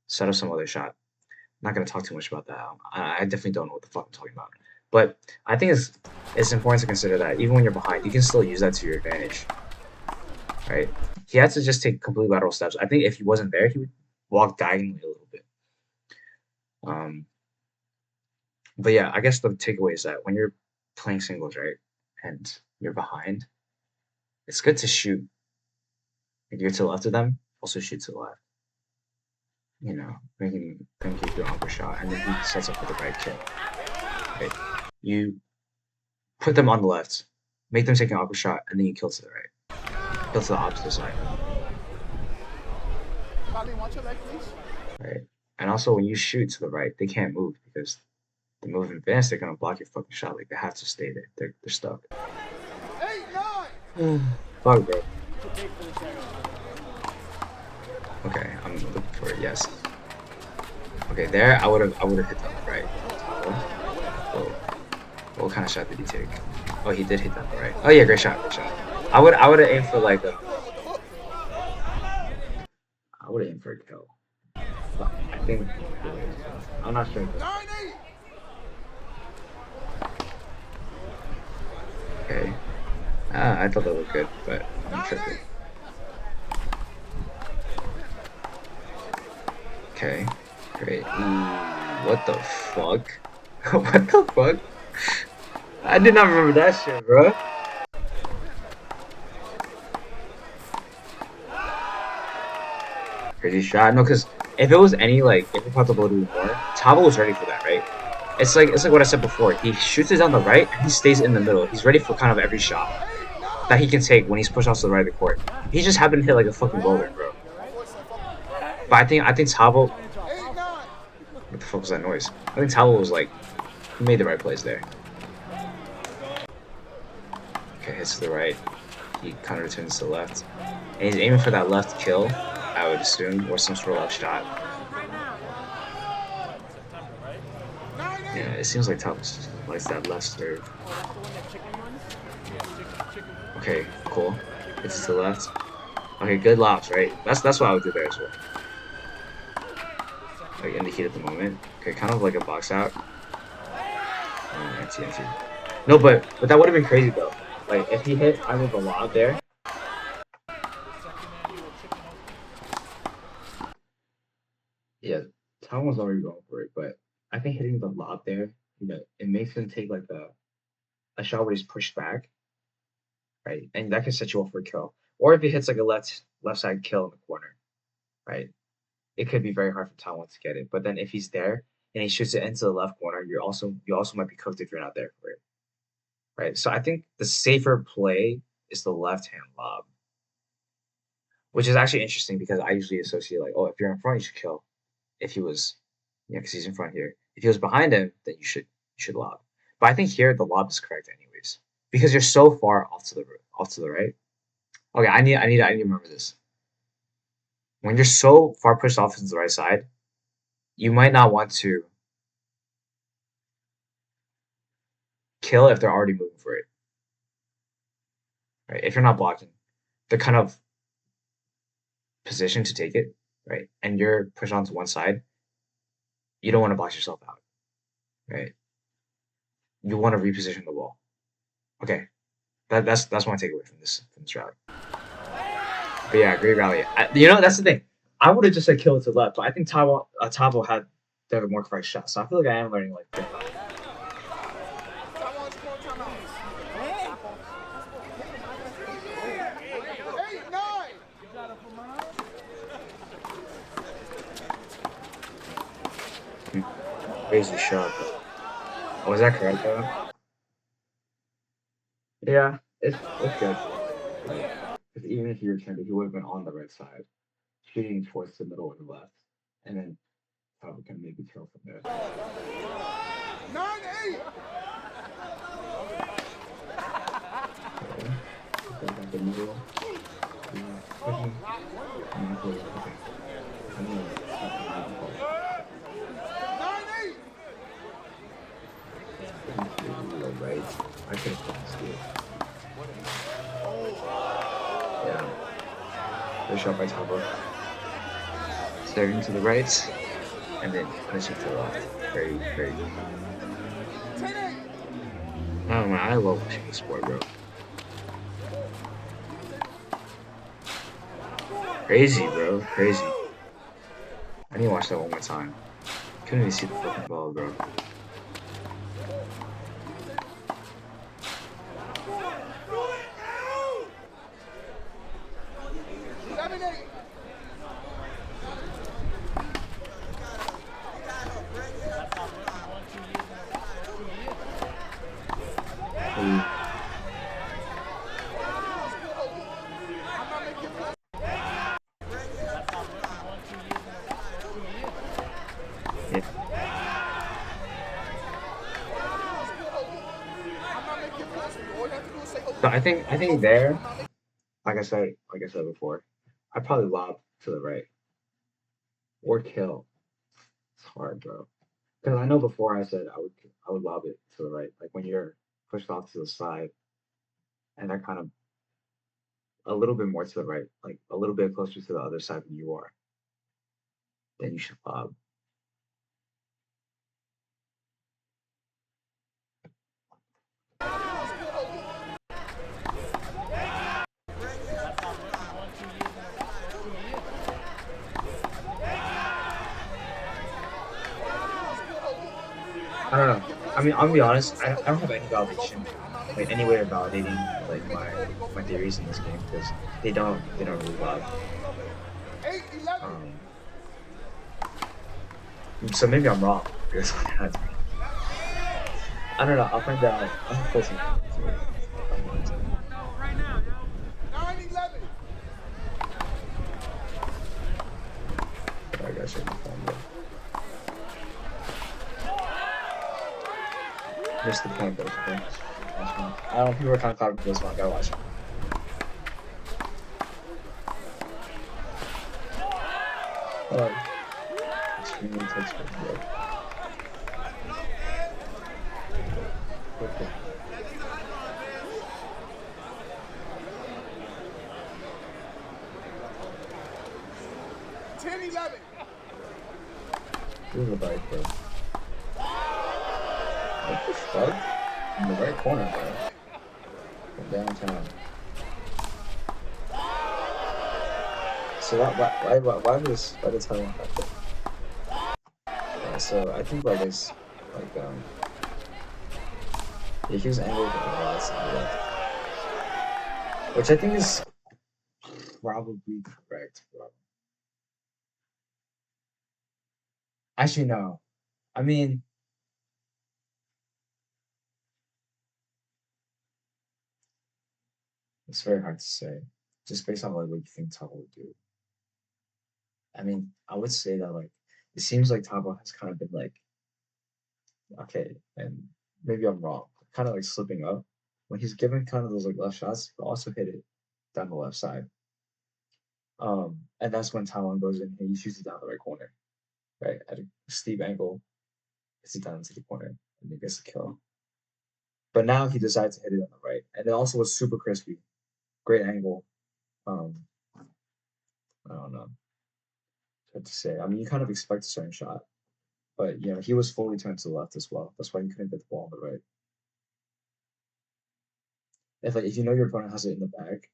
set up some other shot. I'm not gonna talk too much about that. I definitely don't know what the fuck I'm talking about. But I think it's important to consider that even when you're behind, you can still use that to your advantage. Right? He had to just take complete lateral steps. I think if he wasn't there, he would walk diagonally a little bit. But yeah, I guess the takeaway is that when you're playing singles, right, and you're behind, it's good to shoot. If you're to the left of them, also shoot to the left. You know, making them keep your upper shot, and then he sets up for the right kill. Right? You put them on the left, make them take an upper shot, and then you kill to the right. Kill to the opposite side. Right? And also, when you shoot to the right, they can't move because the move in advance, they're gonna block your fucking shot. Like they have to stay there. They're stuck. Fuck, bro. Okay, I'm looking for it. Yes. Okay, there I would have hit that right. Whoa. What kind of shot did he take? Oh, he did hit that right. Oh yeah, great shot, great shot. I would have aimed for like a. I would have aimed for a kill. But I think I'm not sure. Okay. I thought that looked good, but I'm tripping. Okay. Great. What the fuck? What the fuck? I did not remember that shit, bro. Crazy shot. No, because if it was any like if it popped up a little bit more, tavo was ready for that, right? It's like what I said before. He shoots it down the right and he stays in the middle. He's ready for kind of every shot that he can take when he's pushed off to the right of the court. He just happened to hit like a fucking roller, bro. But I think tavo. What the fuck was that noise? I think tavo was like he made the right plays there. Okay, hits to the right. He kind of returns to the left. And he's aiming for that left kill, I would assume, or some sort of left shot. Yeah, it seems like Thomas likes that left serve. Okay, cool. Hits to the left. Okay, good lobs, right? That's what I would do there as well. Like in the heat of the moment. Okay, kind of like a box out. NT. No, but that would have been crazy though. Like if he hit either the lob there. Yeah, Tom was already going for it, but I think hitting the lob there, you know, it makes him take like a shot where he's pushed back, right? And that can set you up for a kill. Or if he hits like a left side kill in the corner, right? It could be very hard for Taiwan to get it. But then if he's there and he shoots it into the left corner, you also might be cooked if you're not there for it. Right? So I think the safer play is the left-hand lob. Which is actually interesting because I usually associate like, oh, if you're in front, you should kill. If he was, because he's in front here. If he was behind him, then you should lob. But I think here the lob is correct anyways. Because you're so far off to the right. Okay, I need to remember this. When you're so far pushed off to the right side, you might not want to kill if they're already moving for it. Right? If you're not blocking, they're kind of positioned to take it, right? And you're pushed onto one side. You don't want to box yourself out, right? You want to reposition the ball. Okay, that's my takeaway from this rally. But yeah, great rally. That's the thing. I would have just said kill it to the left, but I think tavo had the more correct shot. So I feel like I am learning like. Crazy shot. Oh, was that correct though? Yeah, it's good. Because even if he returned it, he would have been on the right side, shooting towards the middle or the left, and then probably can maybe kill from there. 9-8. Okay. I don't know. Right. I could have done this. Yeah. Good shot by tavo. Serving to the right, and then punishing to the left. Very, very good. Oh man, I love watching this sport, bro. Crazy, bro. Crazy. I need to watch that one more time. Couldn't even see the fucking ball, bro. Ooh. Yeah. So I think there, like I said before, I'd probably lob to the right or kill. It's hard, bro. Because I know before I said I would lob it to the right, like when you're pushed off to the side, and they're kind of a little bit more to the right, like a little bit closer to the other side than you are, then you should lob. I don't know. I mean, I'll be honest. I don't have any validation, like any way of validating like my theories in this game because they don't really lob. Um, so maybe I'm wrong because I don't know. I'll find out. I'm close enough to it. I gotta check my phone. Bro. Missed the point, but it's okay. I don't know. People are kind of caught for this one. I gotta watch it. Extremely takes for it. Okay. This is a bike, bro. What the fuck? In the right corner, bro. From downtown. So why does Taiwan have that? Yeah, so I think like it's like yeah, he was angled on the right side left. Which I think is probably correct, bro. Actually no. I mean it's very hard to say. Just based on like what you think Tavo would do. I mean, I would say that like it seems like Tavo has kind of been like okay, and maybe I'm wrong, kind of like slipping up. When he's given kind of those like left shots, he'll also hit it down the left side. And that's when Taiwan goes in and he shoots it down the right corner, right? At a steep angle, hits it down into the corner and he gets the kill. But now he decides to hit it on the right. And it also was super crispy. Great angle. I don't know. Hard to say. I mean, you kind of expect a certain shot. But, you know, he was fully turned to the left as well. That's why he couldn't get the ball on the right. If you know your opponent has it in the bag,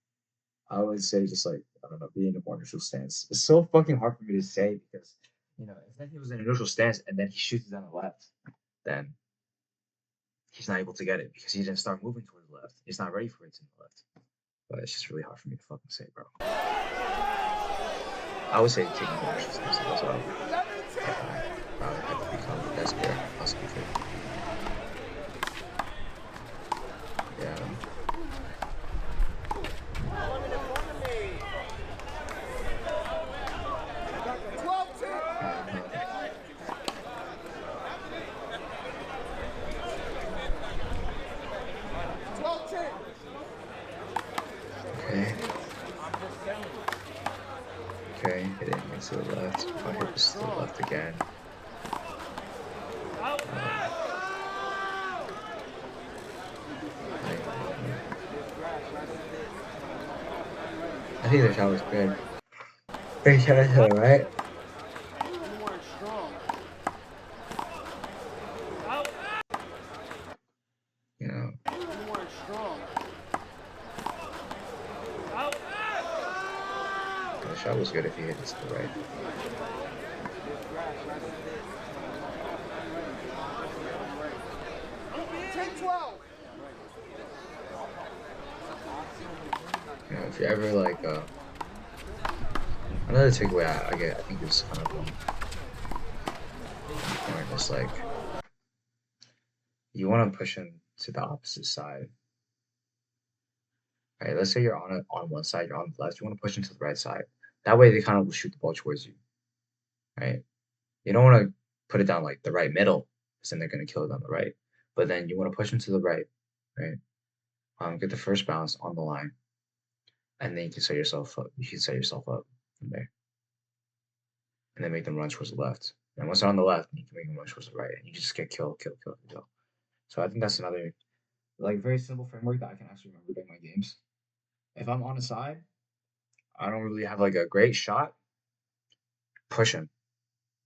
I would say just like, I don't know, be in a more neutral stance. It's so fucking hard for me to say because, you know, if then he was in a neutral stance and then he shoots it down the left, then he's not able to get it because he didn't start moving towards the left. He's not ready for it to the left. But it's just really hard for me to fucking say, bro. I would say taking the neutral stance as well. Probably have to become the best player I possibly could. Yeah. Okay. to the left. If I hit this to the left again. I think the shot was good. Great shot to the right. You know. The shot was good if he hit this to the right. You know, if you're ever like another takeaway I get, I think is kind of it's like you want to push him to the opposite side. Right, let's say you're on one side, you're on the left, you want to push him to the right side. That way they kind of will shoot the ball towards you. Right? You don't want to put it down like the right middle, because then they're gonna kill it on the right. But then you want to push them to the right, right? Get the first bounce on the line, and then you can set yourself up. You can set yourself up from there, and then make them run towards the left. And once they're on the left, you can make them run towards the right, and you just get kill. So I think that's another like very simple framework that I can actually remember during my games. If I'm on a side, I don't really have like a great shot. Push him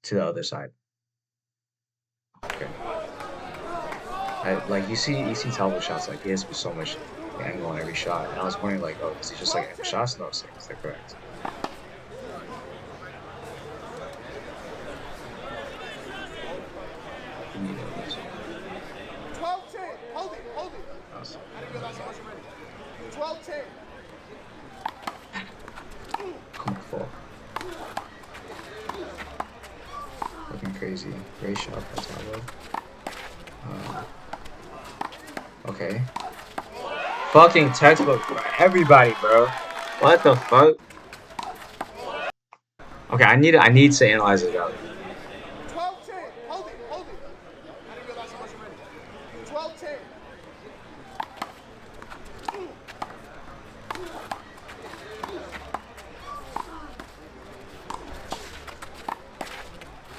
to the other side. Okay. Like you see tavo shots, like he has so much angle on every shot, and I was wondering like, oh, is he just like shots? No, is that correct? Hold it. Awesome. I didn't realize I was ready. 12-10. Kung Fu. Looking crazy. Great shot by Tavo. Okay. Fucking textbook for everybody, bro. What the fuck? Okay, I need to analyze it out. 12-10. Hold it. I didn't realize I was ready. 12-10.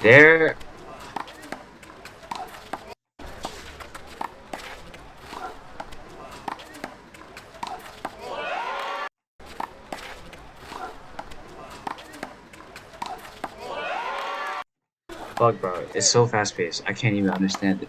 There. Fuck, bro. It's so fast paced. I can't even understand it.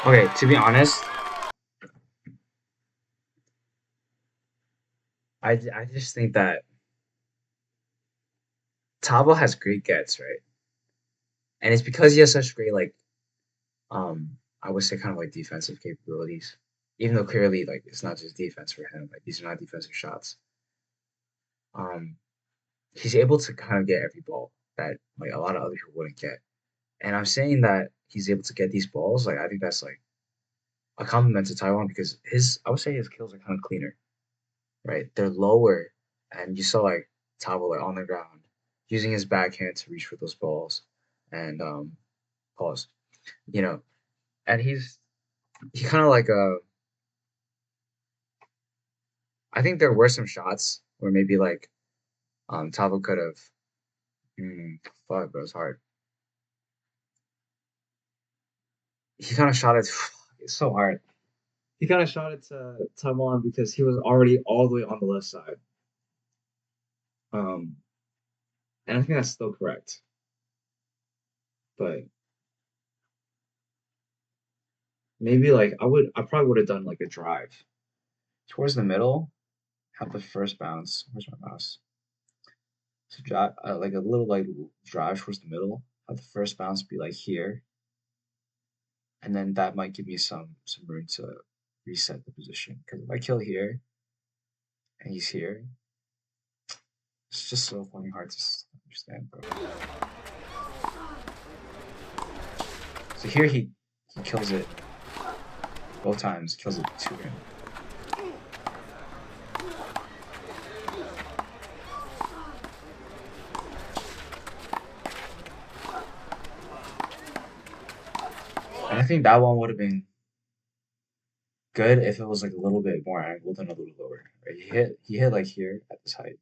Okay, to be honest, I just think that Tabo has great gets, right? And it's because he has such great like I would say kind of like defensive capabilities. Even though clearly like it's not just defense for him, like these are not defensive shots. Um he's able to kind of get every ball that like a lot of other people wouldn't get. And I'm saying that he's able to get these balls, like I think that's like a compliment to Taiwan because I would say his kills are kind of cleaner, right? They're lower, and you saw like Tavo like on the ground using his backhand to reach for those balls, and pause, you know, and he kind of like I think there were some shots where maybe like Tavo could have fuck, but it was hard. He kind of shot it. It's so hard. He kind of shot it to Taiwan because he was already all the way on the left side. And I think that's still correct. But maybe like I probably would have done like a drive towards the middle, have the first bounce. Where's my mouse? So drive like a little like drive towards the middle, have the first bounce be like here, and then that might give me some room to reset the position. Because if I kill here and he's here, it's just so fucking hard to understand, bro. So here he kills it both times, kills it 2 in. think that one would have been good if it was like a little bit more angled and a little lower. Right? He hit like here at this height.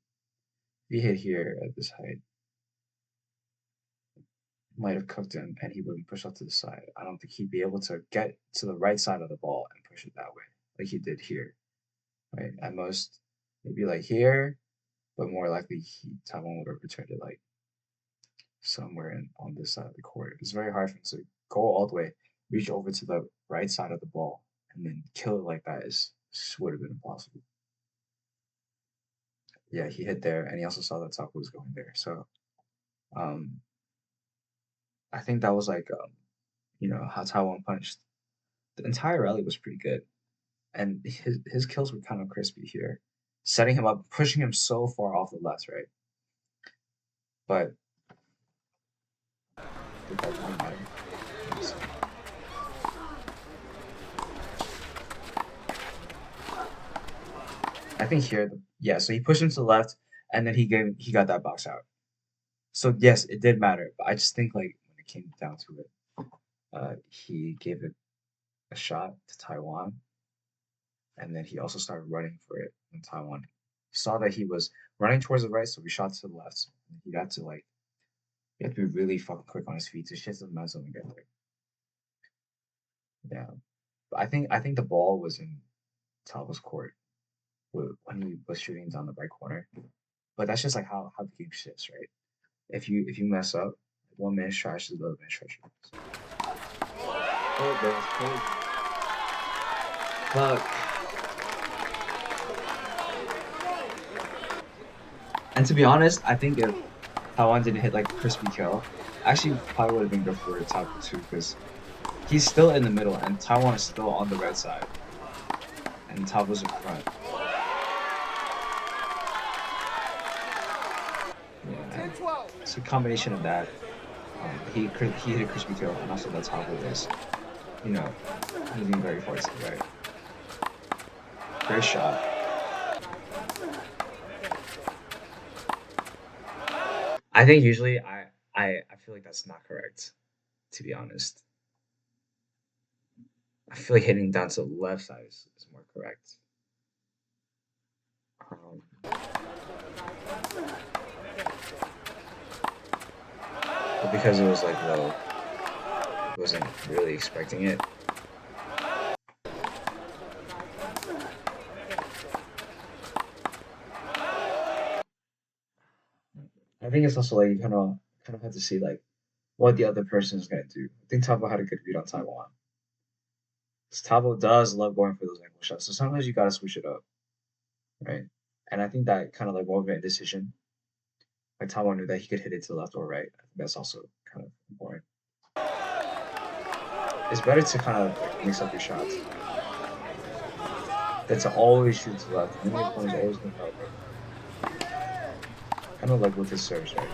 He hit here at this height. Might have cooked him and he wouldn't push up to the side. I don't think he'd be able to get to the right side of the ball and push it that way, like he did here. Right? At most, maybe like here, but more likely Taiwan would have returned it like somewhere on this side of the court. It's very hard for him to go all the way, reach over to the right side of the ball, and then kill it like that would have been impossible. Yeah, he hit there, and he also saw that Tavo was going there. So, um, I think that was like, how Taiwan punished. The entire rally was pretty good, and his kills were kind of crispy here, setting him up, pushing him so far off the left, right? But it doesn't matter. I think here, yeah. So he pushed him to the left, and then he got that box out. So yes, it did matter, but I just think like when it came down to it, he gave it a shot to Taiwan, and then he also started running for it in Taiwan. Saw that he was running towards the right, so we shot to the left. He got to like, he had to be really fucking quick on his feet to shift the momentum and get there. Yeah, but I think the ball was in Tavo's court when he was shooting down the right corner. But that's just like how the game shifts, right? If you mess up, one man's trash is the other man's trash. Oh, that was crazy. Fuck. And to be honest, I think if Taiwan didn't hit like a crispy kill, actually probably would have been good for Tavo too, because he's still in the middle and Taiwan is still on the red side, and Tavo's in front. Yeah, it's a combination of that. He hit a crispy kill, and also that Tavo is, moving very far to the right. Great shot. I think usually I feel like that's not correct, to be honest. I feel like hitting down to the left side is more correct. But because it was like low, I wasn't really expecting it. I think it's also like you kind of have to see like what the other person is gonna do. I think Tavo had a good read on Taiwan. Tavo does love going for those angle shots, so sometimes you gotta switch it up, right? And I think that kind of like more of a decision. Like Taiwan knew that he could hit it to the left or right. I think that's also kind of important. It's better to kind of like mix up your shots than to always shoot to the left. And then your opponent's always gonna help it. Kind of like with his serves, right?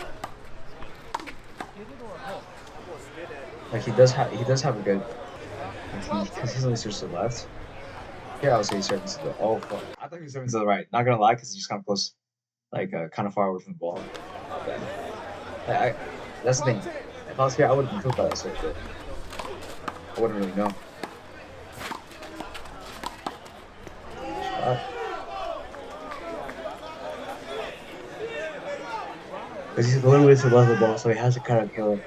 Like he does have a good. He consistently serves to the left. Here I would say he's serving to the. Oh fuck! I thought he was serving to the right. Not gonna lie, because he's kind of close, like kind of far away from the ball. But that's the thing. If I was here, I would have been cooked by that serve, but I wouldn't really know. Because he's a little bit to the left of the ball, so he has to kind of go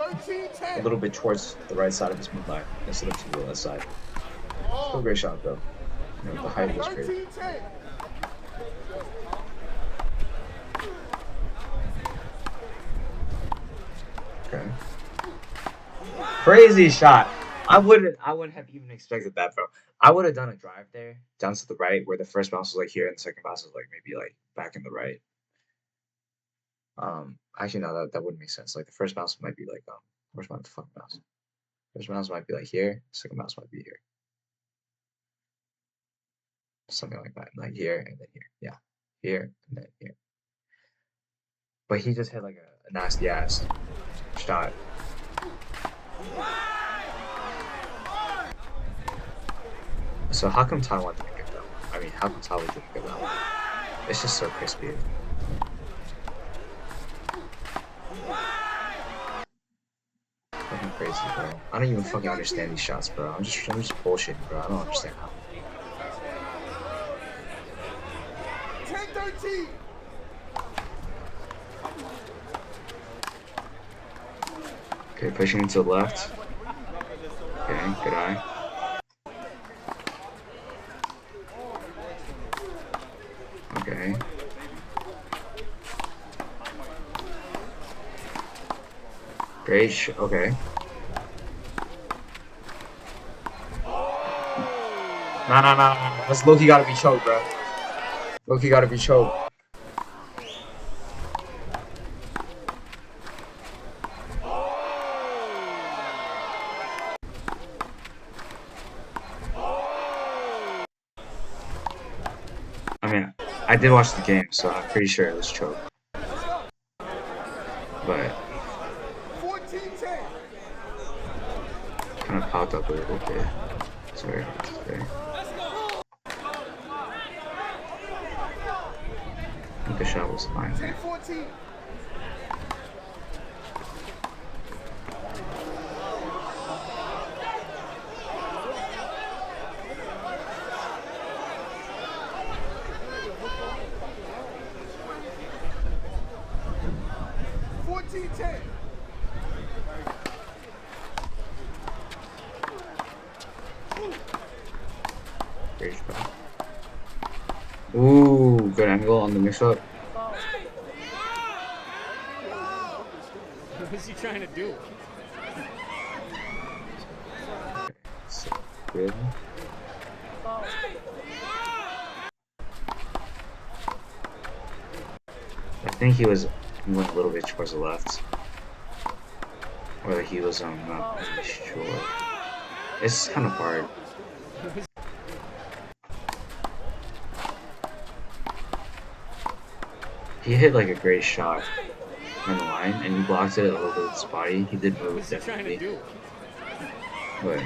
a little bit towards the right side of his midline instead of to the left side. Still a great shot though. The height was great. Okay. Crazy shot. I wouldn't have even expected that, bro. I would have done a drive there, down to the right, where the first bounce was like here and the second bounce was like maybe like back in the right. Actually no, that wouldn't make sense. Like the first bounce might be like where's my fucking mouse? First mouse might be like here, second mouse might be here. Something like that. Like here and then here. Yeah. Here and then here. But he just hit like a nasty ass shot. So how come Taiwan didn't get that one? I mean, how come Taiwan didn't get that one? It's just so crispy. Fucking crazy, bro. I don't even fucking understand these shots, bro. I'm just bullshitting, bro. I don't understand how. 10-13. Okay, pushing into the left. Okay, good eye. Okay. Great. Okay. Nah. That's Loki gotta be choked, bro. Loki gotta be choked. I mean, I did watch the game, so I'm pretty sure it was choked. But 14-10. kind of popped up a little bit. It's very hard to say. I think the shot was fine there. 10-14. Great shot. Ooh, good angle on the mix-up. What is he trying to do? So good. I think he went a little bit towards the left. Or he was not really sure. It's kind of hard. He hit like a great shot on the line, and he blocked it a little bit with his body. He did move What's he trying to definitely, do? but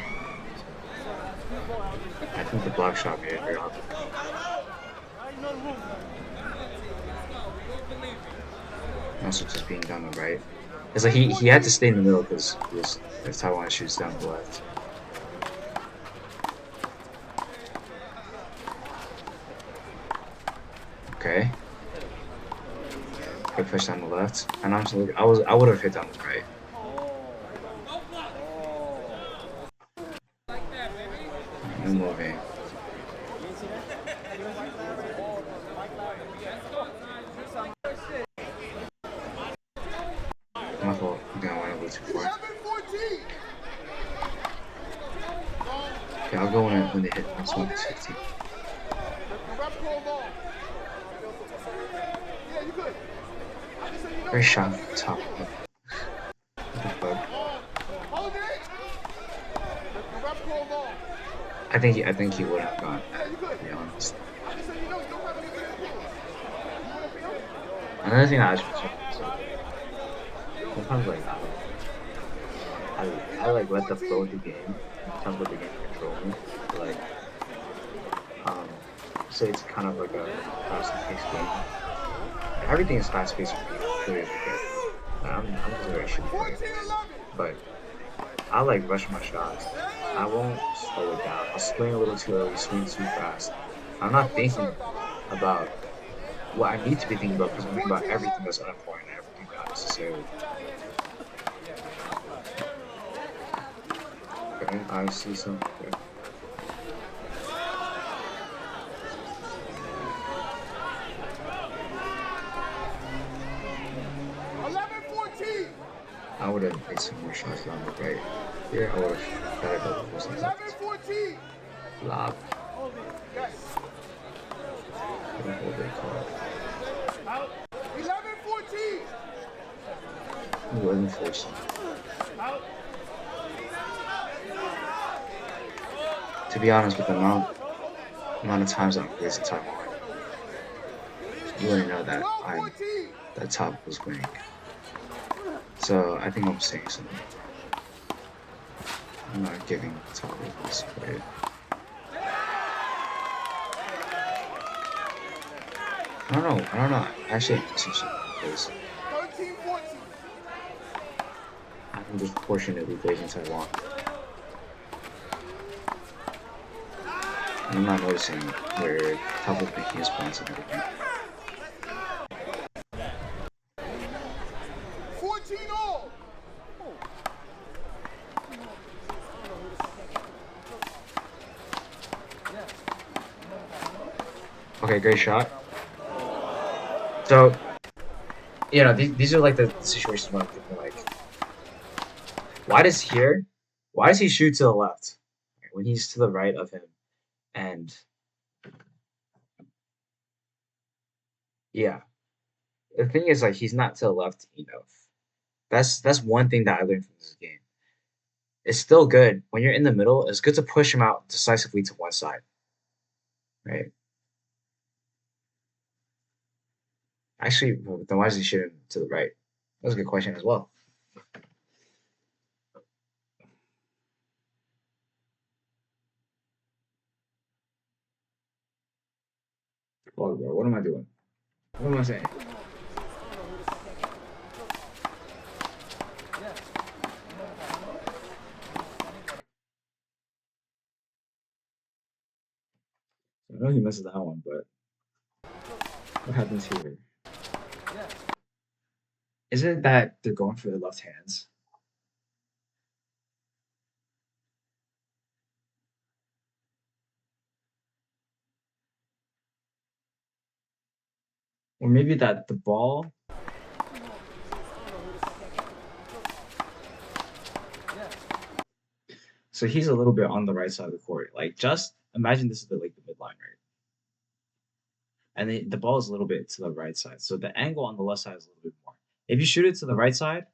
I think the block shot made it very hard. Also, just being down the right. It's like he had to stay in the middle because if Taiwan shoots down the left. Okay. Good push down the left. And honestly, I would have hit down the right. No moving. My fault. I think I went a little too far. 11-14. Okay, I'll go when they hit next one. 15. Yeah, you could. I just said you know. Great shot from the top. What the fuck? Hold it. The ref called off. I think he would have gone. Yeah, you could. To be honest. I just said you know you don't have anything to do. You want to feel? Another thing I should check. Sometimes like I like let the flow of the game. Sometimes let the game control me. Like say it's kind of like a fast-paced game. Everything is fast-paced for me. Period. I'm just a very shitty player. But I like rush my shots. I won't slow it down. I'll swing a little too early, swing too fast. I'm not thinking about what I need to be thinking about because I'm thinking about everything that's unimportant and everything not necessarily. Okay, I see something. Okay. I would have made some more shots down the right. Here, I would have got a double for some lob. Yes. Couldn't hold it call. 11-14. He wasn't forcing. To be honest, with the amount of times I'm wasting time on it, you wouldn't know that that top was winning. So I think I'm saying something. I'm not giving top this credit. I don't know. Actually, I'm missing something because 13-14. I I'm disproportionately facing Taiwan. And I'm not noticing where Tavo's making his points and everything. 14 all. Okay, great shot. So, you know, these are like the situations where I'm thinking like, why does he shoot to the left when he's to the right of him? And yeah, the thing is like he's not to the left enough. That's one thing that I learned from this game. It's still good when you're in the middle. It's good to push him out decisively to one side, right? Actually, well, then why does he shoot him to the right? That's a good question as well. Well, bro, what am I doing? What am I saying? I know he misses that one, but what happens here? Is it that they're going for the left hands? Or maybe that the ball. So he's a little bit on the right side of the court. Like, just imagine this is the midline, right? And the ball is a little bit to the right side. So the angle on the left side is a little bit more. If you shoot it to the right side,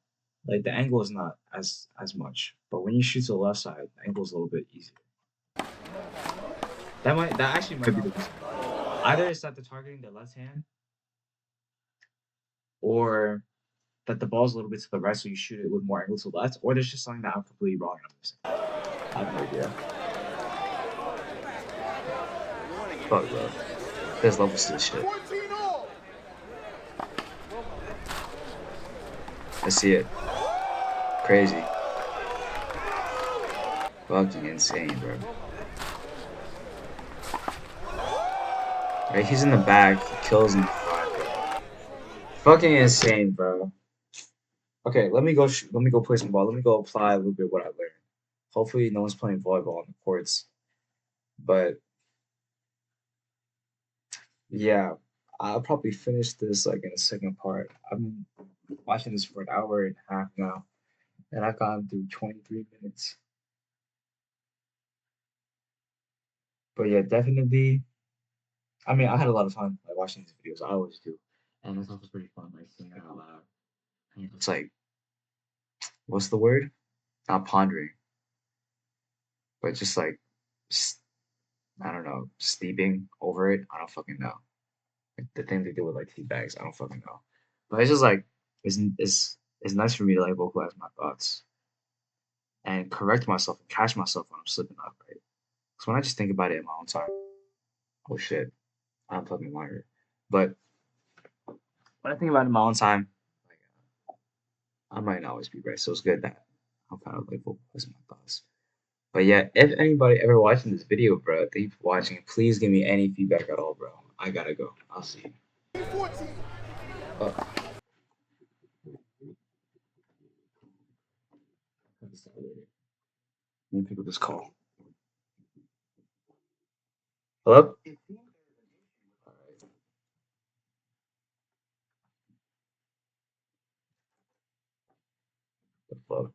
like the angle is not as much. But when you shoot to the left side, the angle is a little bit easier. That actually might be the reason. Either it's that they're targeting the left hand, or that the ball's a little bit to the right, so you shoot it with more angle to the left, or there's just something that I'm completely wrong and I'm missing. I have no idea. Fuck, bro. There's levels to this shit. 14 all. I see it. Crazy. Fucking insane, bro. Right, he's in the back. He kills in the front, bro. Fucking insane, bro. Okay, let me go. Let me go play some ball. Let me go apply a little bit what I learned. Hopefully, no one's playing volleyball on the courts. But yeah, I'll probably finish this like in a second part. I've been watching this for an hour and a half now, and I've gone through 23 minutes. But yeah, definitely. I mean, I had a lot of fun like watching these videos. I always do, and this was pretty fun, like saying it out loud. And it's like, what's the word? Not pondering, but just like, I don't know, steeping over it. I don't fucking know. Like, the thing they do with like tea bags, I don't fucking know. But it's just like, it's nice for me to like vocalize my thoughts and correct myself and catch myself when I'm slipping up, right? Because when I just think about it in my own time, oh shit, I'm fucking longer. But when I think about it in my own time, like, I might not always be right. So it's good that I'm kind of like vocalizing my thoughts. But yeah, if anybody ever watching this video, bro, thank you for watching. Please give me any feedback at all, bro. I gotta go. I'll see you. 14. Oh, let me pick up this call. Hello? The fuck?